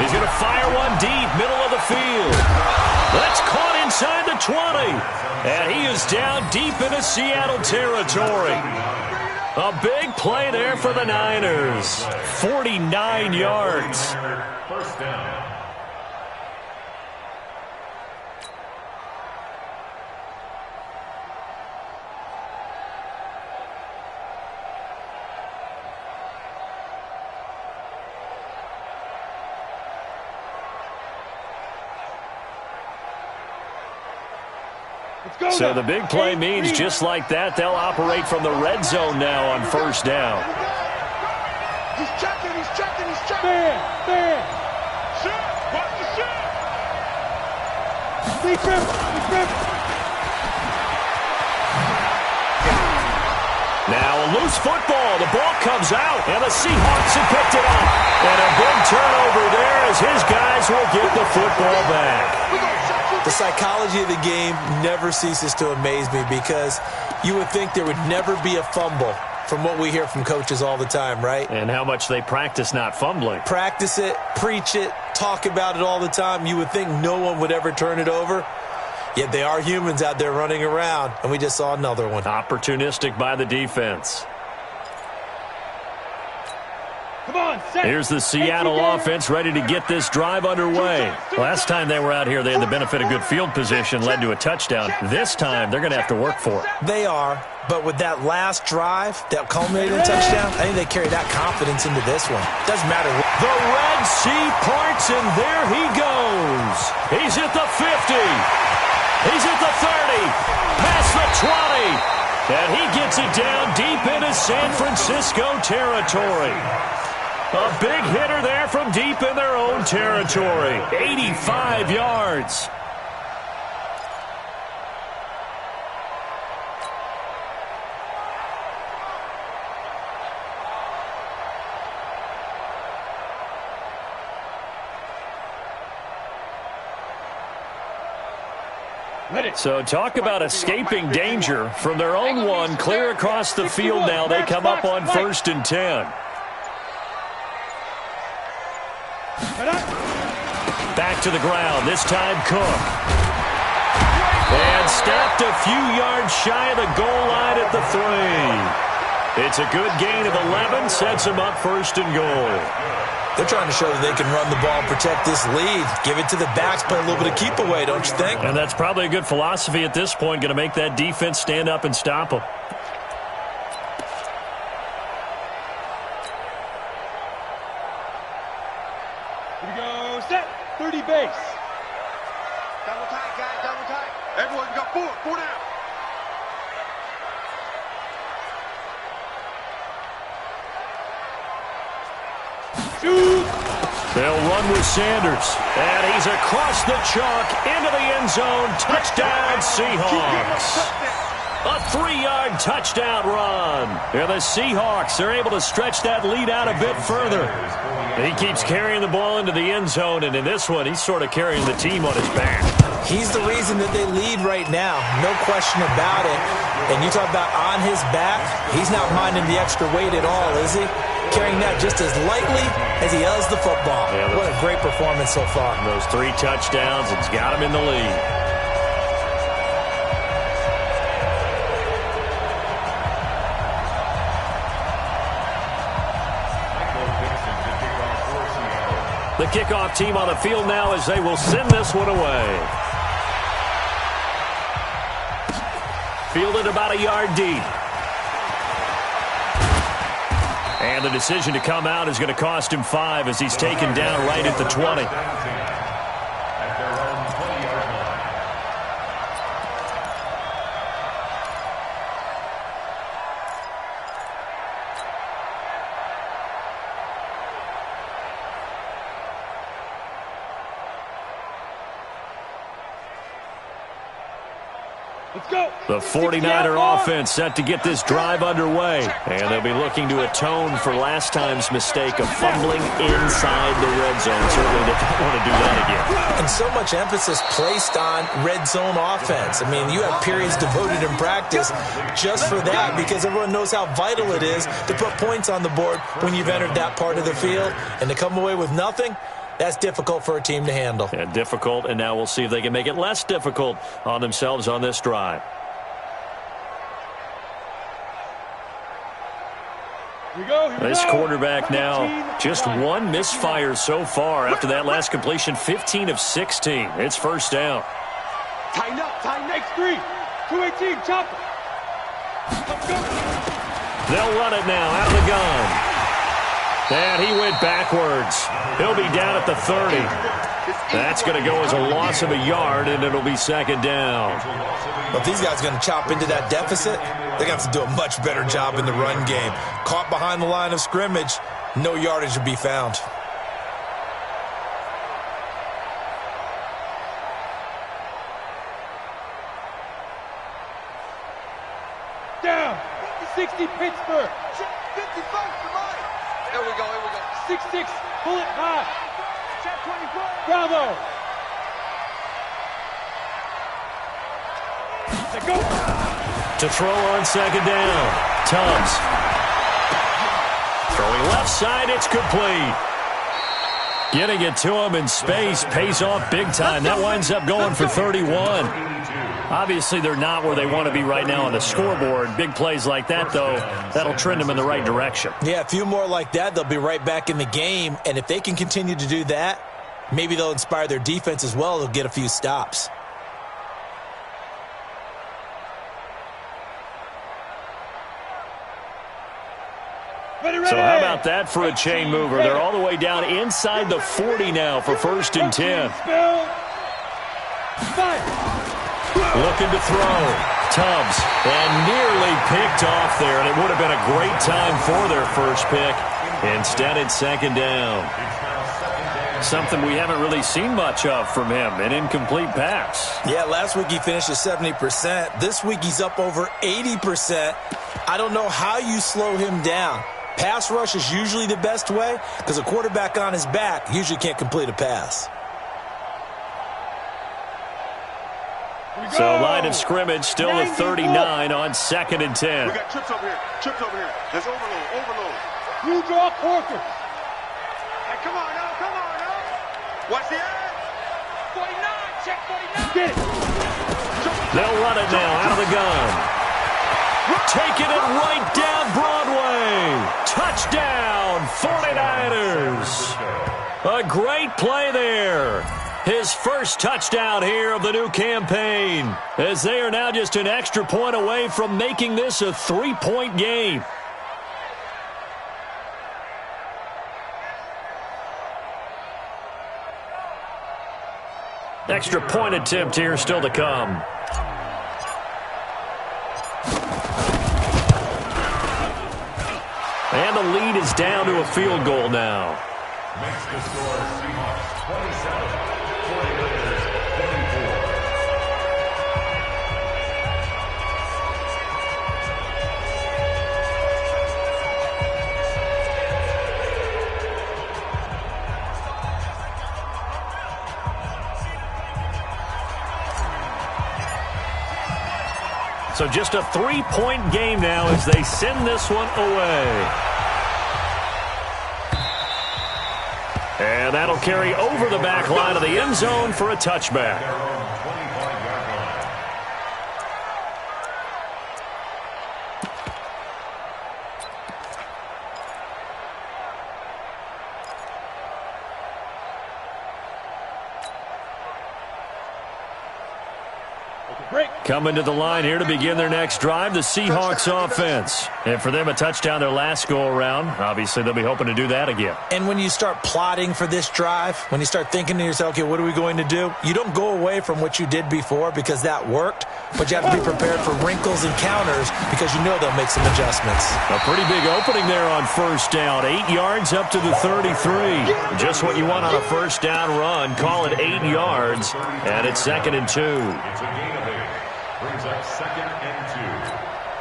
He's going to fire one deep, middle of the field. That's caught inside the 20. And he is down deep into Seattle territory. A big play there for the Niners. 49 yards. First down. So the big play means just like that, they'll operate from the red zone now on first down. He's checking. Man. Shot, watch the shot. Now a loose football. The ball comes out, and the Seahawks have picked it up. And a big turnover there as his guys will get the football back. The psychology of the game never ceases to amaze me, because you would think there would never be a fumble from what we hear from coaches all the time, right? And how much they practice not fumbling. Practice it, preach it, talk about it all the time. You would think no one would ever turn it over. Yet they are humans out there running around, and we just saw another one. Opportunistic by the defense. Come on, Here's the Seattle offense ready to get this drive underway. Last time they were out here, they had the benefit of good field position, led to a touchdown. This time, they're going to have to work for it. They are, but with that last drive that culminated in a touchdown, I think they carry that confidence into this one. Doesn't matter. The Red Sea parts, and there he goes. He's at the 50. He's at the 30. Past the 20. And he gets it down deep into San Francisco territory. A big hitter there from deep in their own territory. 85 yards. So talk about escaping danger from their own one, clear across the field now. They come up on 1st and 10. Back to the ground, this time Cook. And stopped a few yards shy of the goal line at the 3. It's a good gain of 11, sets them up 1st and goal. They're trying to show that they can run the ball and protect this lead. Give it to the backs, play a little bit of keep away, don't you think? And that's probably a good philosophy at this point, going to make that defense stand up and stop them. Here we go, set, 30 base. Double tight, guys, double tight. Everyone, we got 4 down. Shoot. They'll run with Sanders. And he's across the chalk into the end zone. Touchdown, Seahawks. A 3-yard touchdown run. And the Seahawks, they're able to stretch that lead out a bit further. He keeps carrying the ball into the end zone, and in this one, he's sort of carrying the team on his back. He's the reason that they lead right now. No question about it. And you talk about on his back, he's not minding the extra weight at all, is he? Carrying that just as lightly as he does the football. Yeah, what a great performance so far. Those 3 touchdowns, it's got him in the lead. The kickoff team on the field now as they will send this one away. Fielded about a yard deep. And the decision to come out is going to cost him 5 as he's taken down right at the 20. Let's go. The 49er offense set to get this drive underway. And they'll be looking to atone for last time's mistake of fumbling inside the red zone. Certainly they don't want to do that again. And so much emphasis placed on red zone offense. I mean, you have periods devoted in practice just for that because everyone knows how vital it is to put points on the board when you've entered that part of the field. And to come away with nothing, that's difficult for a team to handle. Yeah, difficult, and now we'll see if they can make it less difficult on themselves on this drive. This quarterback now, just 1 misfire so far after that last completion, 15 of 16. It's first down. Tighten up, tighten next 3. 218, chop it. Let's go. They'll run it now out of the gun. And he went backwards. He'll be down at the 30. That's going to go as a loss of a yard, and it'll be second down. But if these guys are going to chop into that deficit, they're going to have to do a much better job in the run game. Caught behind the line of scrimmage, no yardage to be found. Down. 60 Pittsburgh. 55 to mine. Here we go, here we go. 6-6, pull it high. Check 24. Bravo. Let's go. To throw on second down. Tubbs. Throwing left side, it's complete. Getting it to him in space pays off big time. That winds up going for 31. Obviously, they're not where they want to be right now on the scoreboard. Big plays like that, though, that'll trend them in the right direction. Yeah, a few more like that, they'll be right back in the game. And if they can continue to do that, maybe they'll inspire their defense as well. They'll get a few stops. So how about that for a chain mover? They're all the way down inside the 40 now for first and 10. Looking to throw. Tubbs. And nearly picked off there. And it would have been a great time for their first pick. Instead, it's second down. Something we haven't really seen much of from him. An incomplete pass. Yeah, last week he finished at 70%. This week he's up over 80%. I don't know how you slow him down. Pass rush is usually the best way because a quarterback on his back usually can't complete a pass. So line of scrimmage still at 39 on 2nd and 10. We got trips over here. Trips over here. Let's overload. Newjr quarter. Hey, come on now. Watch the edge. 49, check 49. Get it. They'll run it now out of the gun. Taking it right down Broadway. Touchdown, 49ers. A great play there. His first touchdown here of the new campaign, as they are now just an extra point away from making this a 3-point game. Extra point attempt here still to come. And the lead is down to a field goal now. Makes the score Seahawks 27, 49ers 24. So just a 3-point game now as they send this one away. And that'll carry over the back line of the end zone for a touchback. Their own 25-yard line. Coming to the line here to begin their next drive, the Seahawks offense. And for them, a touchdown their last go-around. Obviously, they'll be hoping to do that again. And when you start plotting for this drive, when you start thinking to yourself, okay, what are we going to do? You don't go away from what you did before because that worked, but you have to be prepared for wrinkles and counters because you know they'll make some adjustments. A pretty big opening there on first down. 8 yards up to the 33. Just what you want on a first down run. Call it 8 yards, and it's 2nd and 2. It's a gain of 8. Brings up 2nd and 2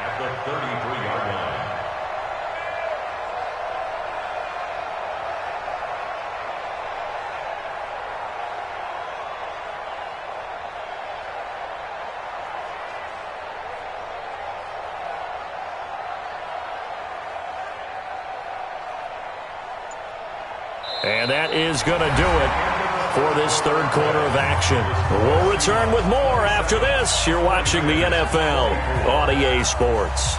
at the 33-yard line. And that is going to do it for this third quarter of action. We'll return with more after this. You're watching the NFL on EA Sports.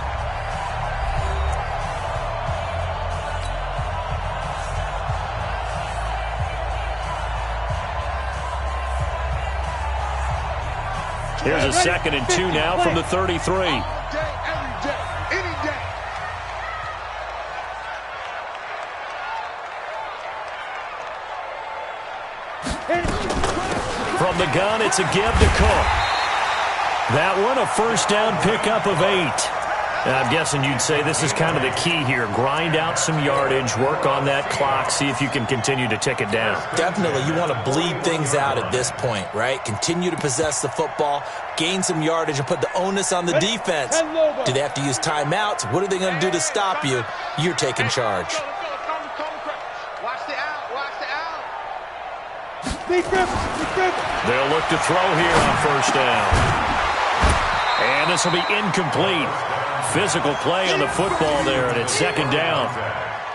Here's a 2nd and 2 now from the 33. All day, every day, any day. From the gun, it's a give to Cook. That one, a first down pickup of 8. I'm guessing you'd say this is kind of the key here. Grind out some yardage, work on that clock, see if you can continue to tick it down. Definitely, you want to bleed things out at this point, right? Continue to possess the football, gain some yardage, and put the onus on the defense. Do they have to use timeouts? What are they going to do to stop you? You're taking charge. Watch the out. They'll look to throw here on first down. And this will be incomplete. Physical play on the football there, and it's 2nd down.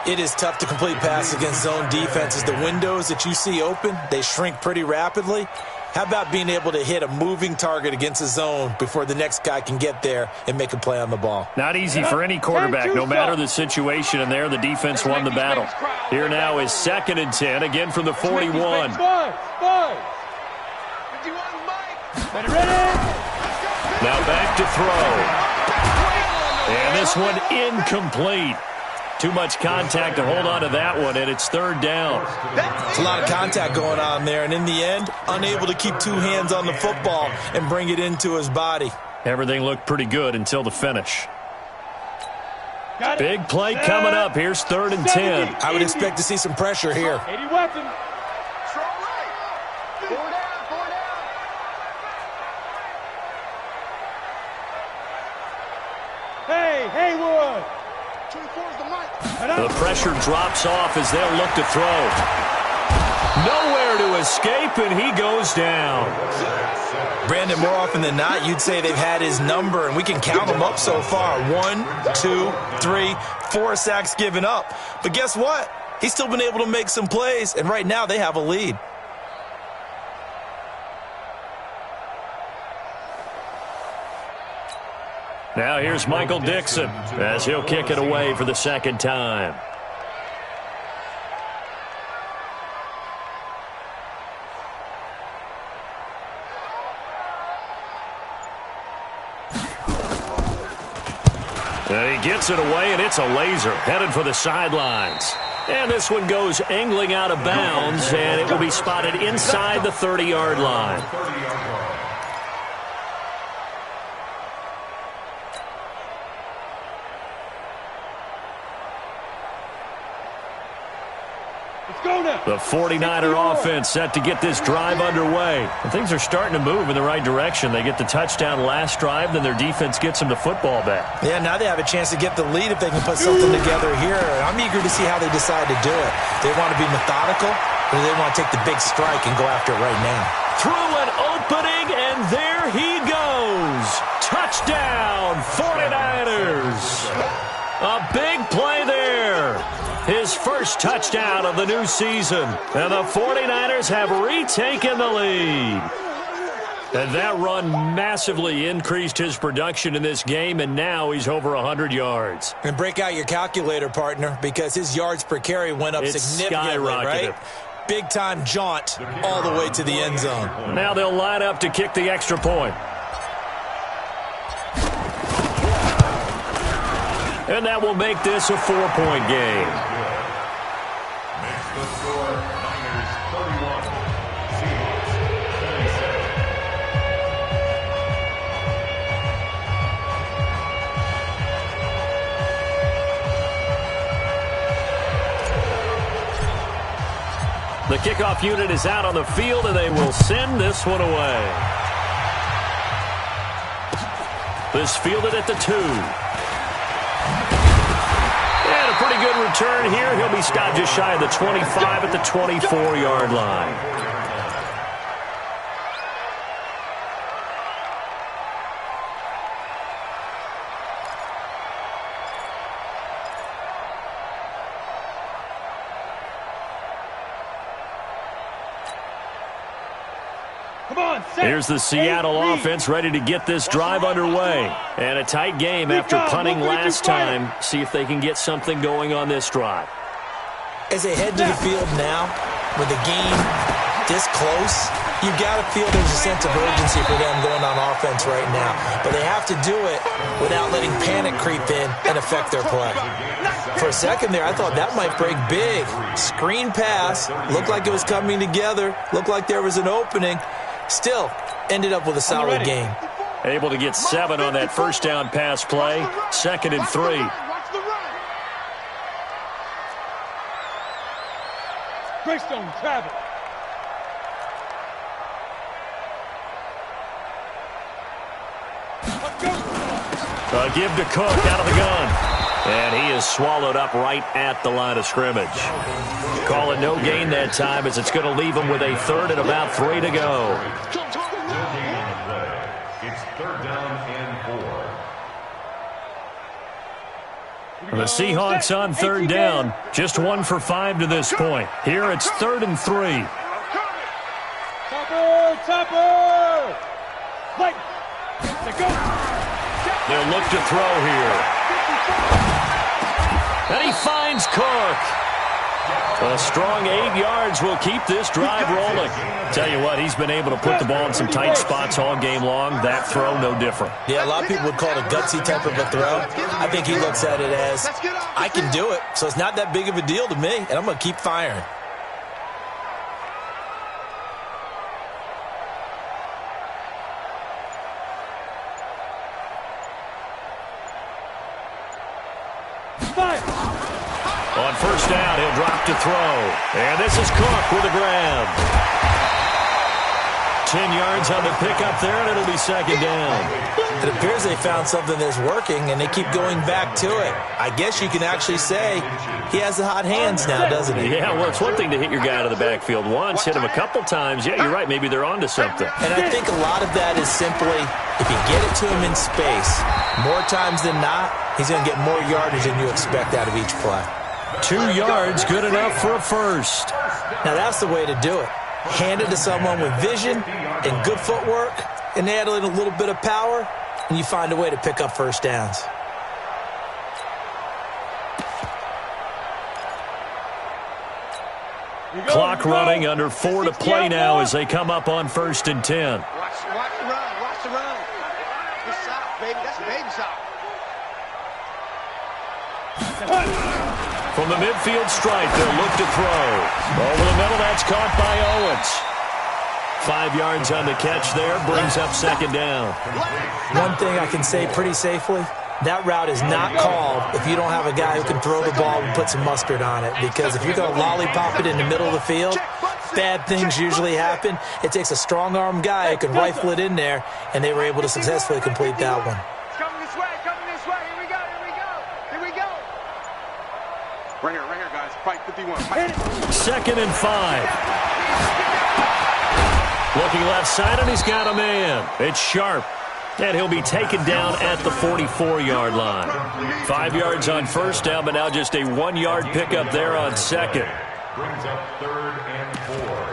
It is tough to complete passes against zone defenses. The windows that you see open, they shrink pretty rapidly. How about being able to hit a moving target against a zone before the next guy can get there and make a play on the ball? Not easy for any quarterback, no matter the situation, and there the defense won the battle. Here now is 2nd and 10, again from the 41. Now back to throw. And this one incomplete. Too much contact to hold on to that one, and it's 3rd down. It's a lot of contact going on there, and in the end, unable to keep 2 hands on the football and bring it into his body. Everything looked pretty good until the finish. Big play coming up. Here's 3rd and 10. I would expect to see some pressure here. 80 weapons. Hey, Haywood. 24 is the mic. The pressure drops off as they'll look to throw. Nowhere to escape, and he goes down. Brandon, more often than not, you'd say they've had his number, and we can count them up so far. 1, 2, 3, 4 sacks given up. But guess what? He's still been able to make some plays, and right now they have a lead. Now here's Michael Dixon as he'll kick it away for the second time. And he gets it away, and it's a laser headed for the sidelines. And this one goes angling out of bounds, and it will be spotted inside the 30-yard line. The 49er offense set to get this drive underway. And things are starting to move in the right direction. They get the touchdown last drive, then their defense gets them the football back. Yeah, now they have a chance to get the lead if they can put something together here. I'm eager to see how they decide to do it. They want to be methodical, or they want to take the big strike and go after it right now? Through an opening, and there he goes. Touchdown, 49ers. A big play there. His first touchdown of the new season. And the 49ers have retaken the lead. And that run massively increased his production in this game, and now he's over 100 yards. And break out your calculator, partner, because his yards per carry went up significantly, right? Big-time jaunt all the way to the end zone. Now they'll line up to kick the extra point. And that will make this a 4-point game. Makes the score Niners 31, Seahawks 77. The kickoff unit is out on the field, and they will send this one away. This fielded at the 2. Pretty good return here. He'll be stopped just shy of the 25 at the 24-yard line. Here's the Seattle offense ready to get this drive underway. And a tight game after punting last time. See if they can get something going on this drive. As they head to the field now, with the game this close, you've got to feel there's a sense of urgency for them going on offense right now. But they have to do it without letting panic creep in and affect their play. For a second there, I thought that might break big. Screen pass, looked like it was coming together, looked like there was an opening. Still, ended up with a solid game. Able to get 7 on that first down pass play. 2nd and 3. Greystone, travel. A give to Cook out of the gun. And he is swallowed up right at the line of scrimmage. Call it no gain that time, as it's going to leave him with a 3rd and about 3 to go. It's 3rd down and 4. The Seahawks on 3rd down. Just 1 for 5 to this point. Here it's 3rd and 3. Topper! Light! Go! They'll look to throw here. And he finds Cook. A strong 8 yards will keep this drive rolling. Tell you what, he's been able to put the ball in some tight spots all game long. That throw, no different. Yeah, a lot of people would call it a gutsy type of a throw. I think he looks at it as, I can do it, so it's not that big of a deal to me, and I'm going to keep firing. On first down, he'll drop to throw. And this is Cook with a grab. 10 yards on the pickup there, and it'll be second down. It appears they found something that's working, and they keep going back to it. I guess you can actually say he has the hot hands now, doesn't he? Yeah, well, it's one thing to hit your guy out of the backfield once, hit him a couple times. Yeah, you're right. Maybe they're onto something. And I think a lot of that is simply if you get it to him in space, more times than not, he's going to get more yardage than you expect out of each play. 2 yards, good enough for a first. Now, that's the way to do it. Hand it to someone with vision and good footwork, and add in a little bit of power, and you find a way to pick up first downs. Clock running, under 4 to play now as they come up on 1st and 10. Watch the run. Watch the run. Good stop, baby. That's a baby stop. From the midfield stripe, they'll look to throw. Over the middle, that's caught by Owens. 5 yards on the catch there, brings up second down. One thing I can say pretty safely, that route is not called if you don't have a guy who can throw the ball and put some mustard on it. Because if you're going to lollipop it in the middle of the field, bad things usually happen. It takes a strong-armed guy who can rifle it in there, and they were able to successfully complete that one. Coming this way. Here we go. Right here, guys. Fight 51. Fight. 2nd and 5. Looking left side, and he's got a man. It's Sharp. And he'll be taken down at the 44-yard line. 5 yards on first down, but now just a 1-yard pickup there on second. Brings up 3rd and 4.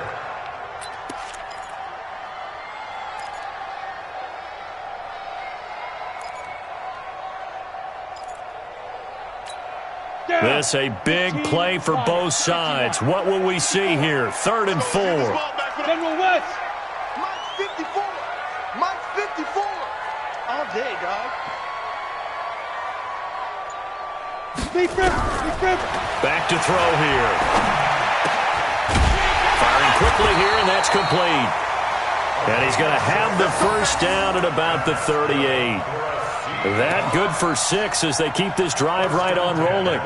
This a big play for both sides. What will we see here? 3rd and 4. General West. Mike 54. Mike 54. All day, dog. Deep rip. Back to throw here. Firing quickly here, and that's complete. And he's going to have the first down at about the 38. That good for 6 as they keep this drive right on rolling.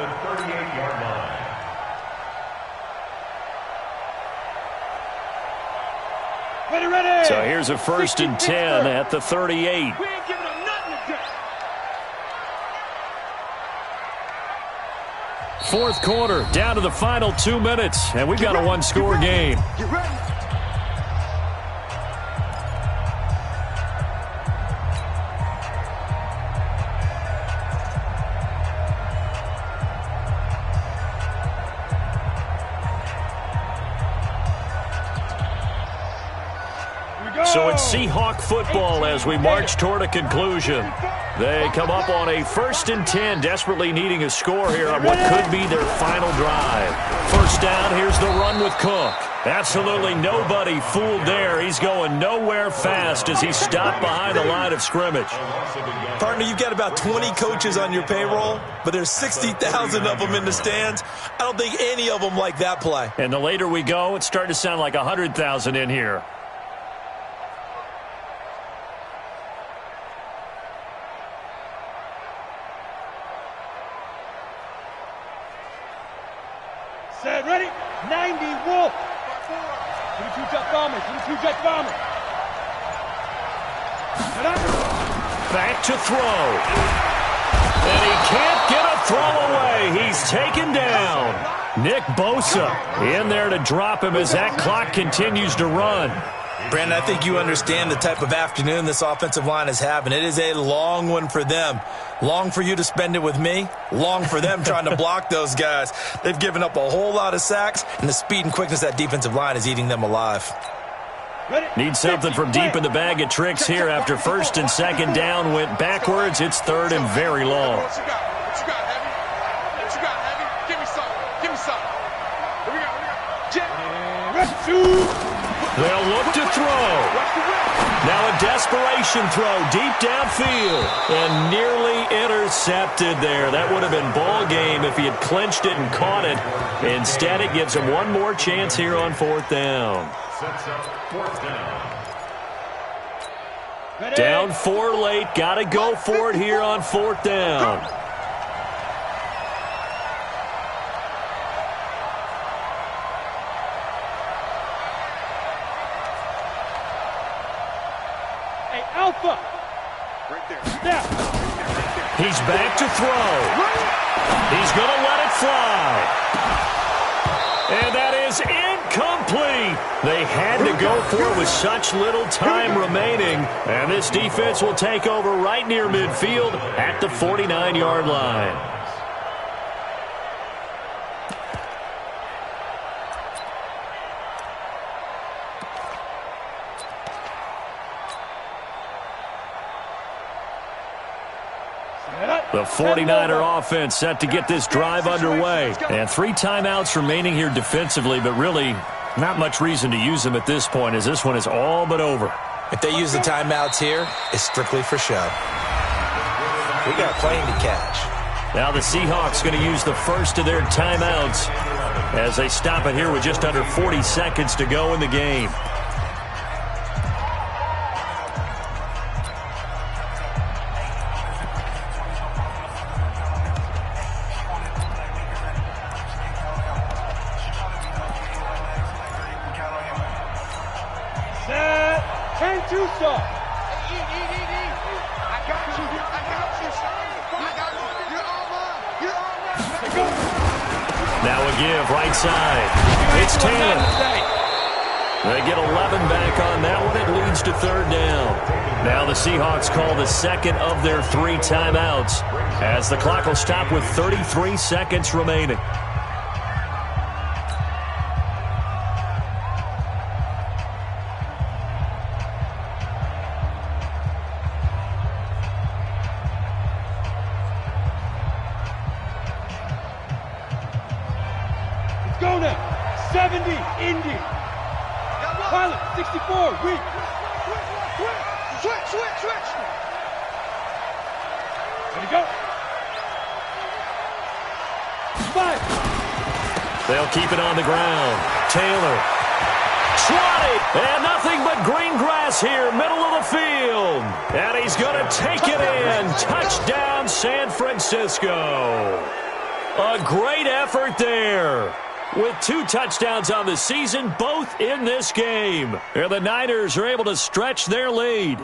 Ready. So here's a 1st and 10 at the 38. We ain't giving them nothing today. 4th quarter, down to the final 2 minutes, and we've got a 1-score game. Get ready. So it's Seahawk football as we march toward a conclusion. They come up on a 1st and 10, desperately needing a score here on what could be their final drive. First down, here's the run with Cook. Absolutely nobody fooled there. He's going nowhere fast as he's stopped behind the line of scrimmage. Partner, you've got about 20 coaches on your payroll, but there's 60,000 of them in the stands. I don't think any of them like that play. And the later we go, it's starting to sound like 100,000 in here. Set, ready. 90 Wolf. 22 jet bombers. 22 jet bombers. Back to throw. And he can't get a throw away. He's taken down. Nick Bosa in there to drop him as that clock continues to run. Brandon, I think you understand the type of afternoon this offensive line is having. It is a long one for them. Long for you to spend it with me. Long for them trying to block those guys. They've given up a whole lot of sacks, and the speed and quickness of that defensive line is eating them alive. Need something from deep in the bag of tricks here after 1st and 2nd down went backwards. It's 3rd and very long. What you got, Heavy? What you got, Heavy? Give me some. Here we go. Jet. They'll look to throw. Now a desperation throw deep downfield and nearly intercepted there. That would have been ball game if he had clinched it and caught it. Instead, it gives him one more chance here on 4th down. Sets up 4th down. Down 4 late. Got to go for it here on 4th down. He's back to throw. He's going to let it fly. And that is incomplete. They had to go for it with such little time remaining. And this defense will take over right near midfield at the 49-yard line. The 49er offense set to get this drive underway. And 3 timeouts remaining here defensively, but really not much reason to use them at this point as this one is all but over. If they use the timeouts here, it's strictly for show. We got a plane to catch. Now the Seahawks going to use the first of their timeouts as they stop it here with just under 40 seconds to go in the game. Now a give right side. It's Taylor. They get 11 back on that one. It leads to 3rd down. Now the Seahawks call the second of their 3 timeouts as the clock will stop with 33 seconds remaining. Go now. 70, Indy. Pilot, 64, weak. Switch. Ready, go. 5. They'll keep it on the ground. Taylor. Swatted. And nothing but green grass here, middle of the field. And he's going to take it in. Touchdown, San Francisco. A great effort there. With 2 touchdowns on the season, both in this game. And the Niners are able to stretch their lead.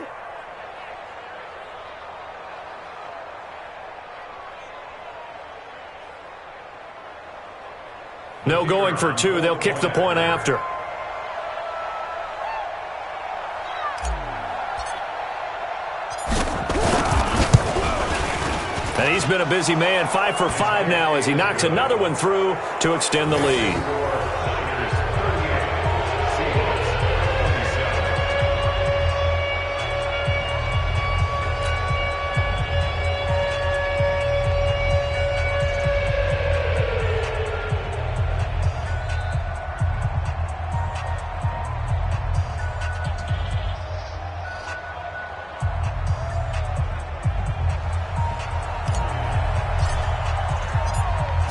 No going for 2. They'll kick the point after. And he's been a busy man, 5 for 5 now as he knocks another one through to extend the lead.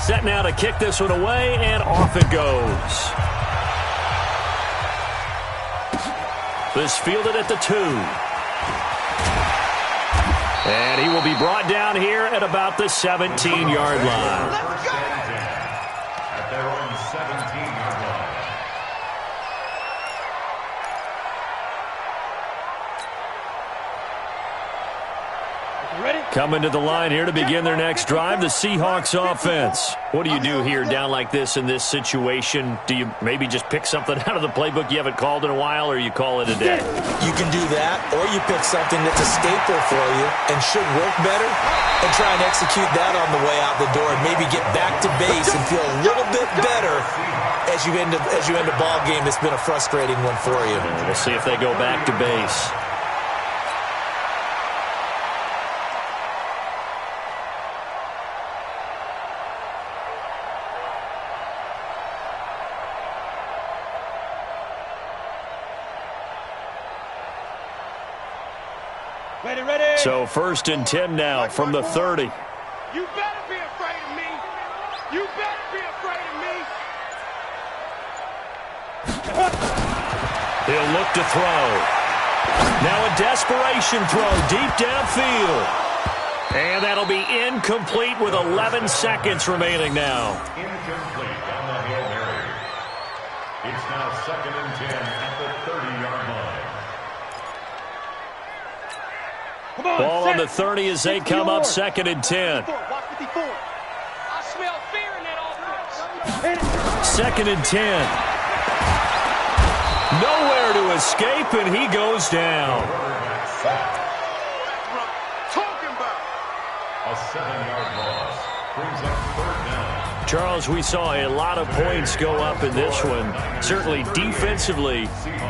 Set now to kick this one away, and off it goes. This fielded at the 2. And he will be brought down here at about the 17-yard line. At their own 17-yard line. Ready? Coming to the line here to begin their next drive, the Seahawks offense. What do you do here down like this in this situation? Do you maybe just pick something out of the playbook you haven't called in a while, or you call it a day? You can do that, or you pick something that's a staple for you and should work better and try and execute that on the way out the door and maybe get back to base and feel a little bit better as you end a ball game that's been a frustrating one for you. We'll see if they go back to base. Ready. So 1st and 10 now from the 30. You better be afraid of me. You better be afraid of me. He'll look to throw. Now a desperation throw deep downfield. And that'll be incomplete with 11 seconds remaining now. Incomplete on the Hail Mary. It's now 2nd and 10 at the 30-yard line. Come on, Ball set. on the 30 as they come up 2nd and 10. Watch 54. I smell fear in that offense. 2nd and 10. Nowhere to escape, and he goes down. Talking about. A 7-yard loss brings up 3rd down. Charles, we saw a lot of points go up in this one. Certainly defensively,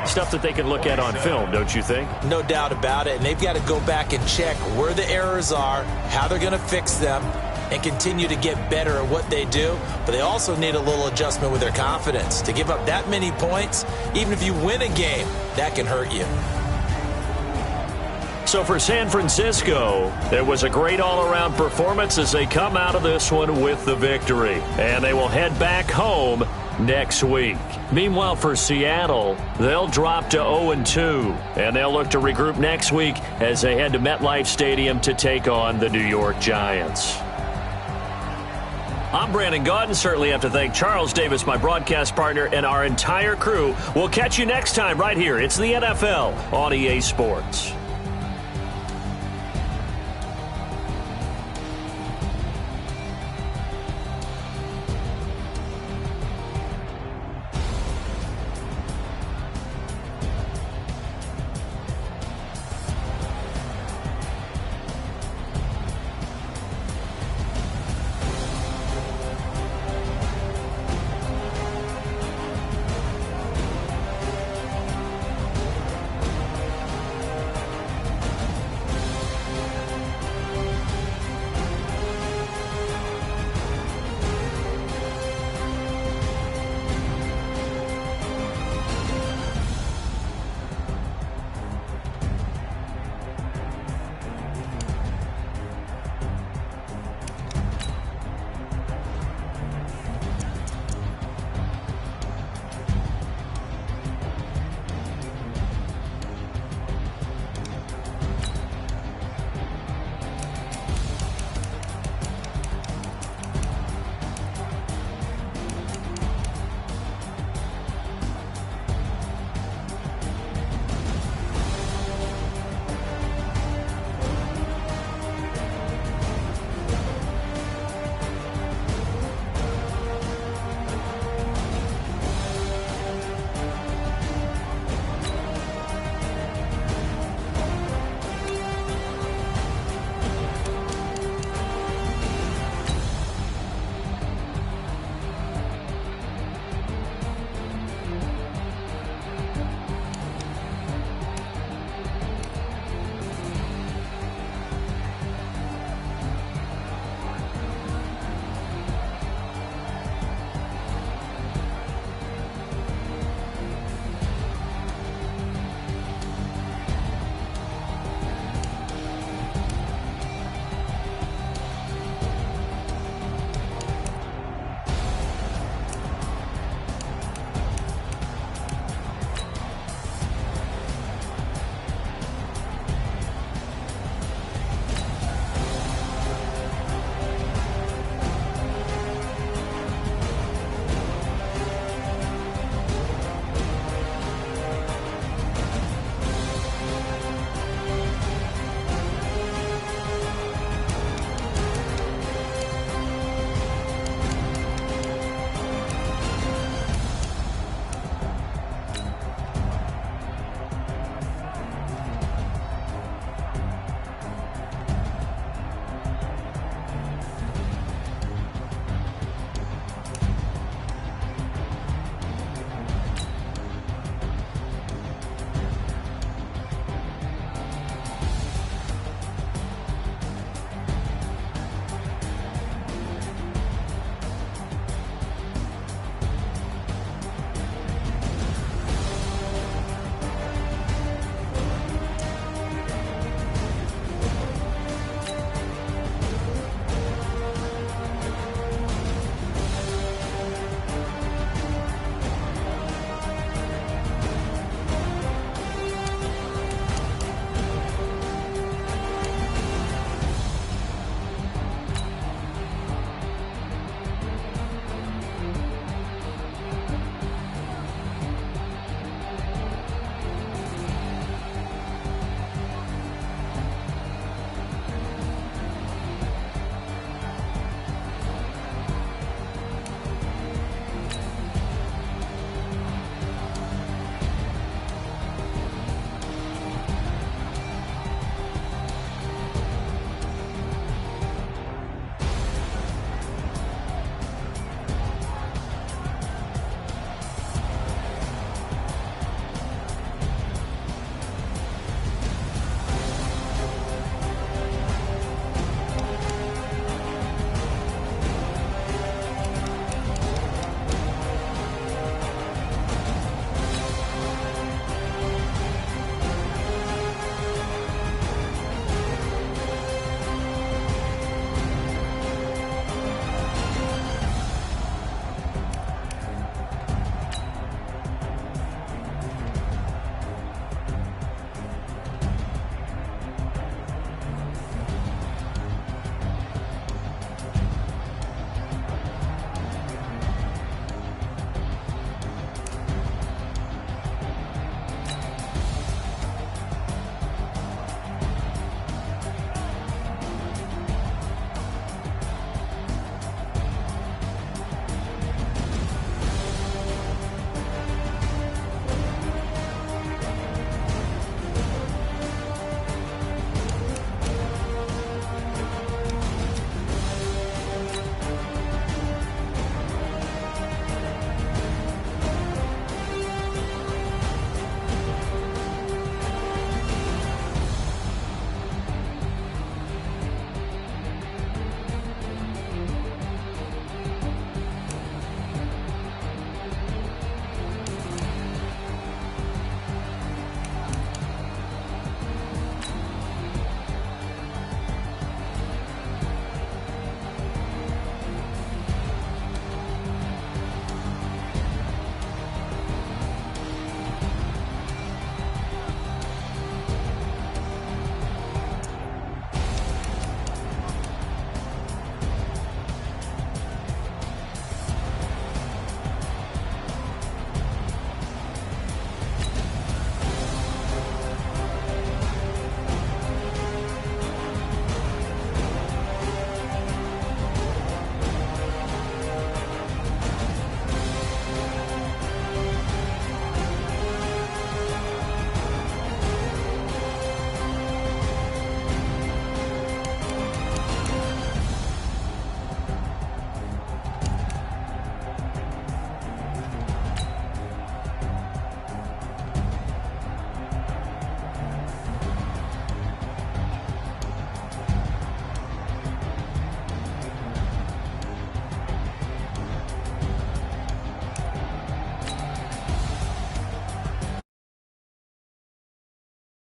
stuff that they can look at on film, don't you think? No doubt about it. And they've got to go back and check where the errors are, how they're going to fix them, and continue to get better at what they do. But they also need a little adjustment with their confidence. To give up that many points, even if you win a game, that can hurt you. So for San Francisco, it was a great all-around performance as they come out of this one with the victory. And they will head back home next week. Meanwhile, for Seattle, they'll drop to 0-2, and they'll look to regroup next week as they head to MetLife Stadium to take on the New York Giants. I'm Brandon Gaudin. Certainly have to thank Charles Davis, my broadcast partner, and our entire crew. We'll catch you next time right here. It's the NFL on EA Sports.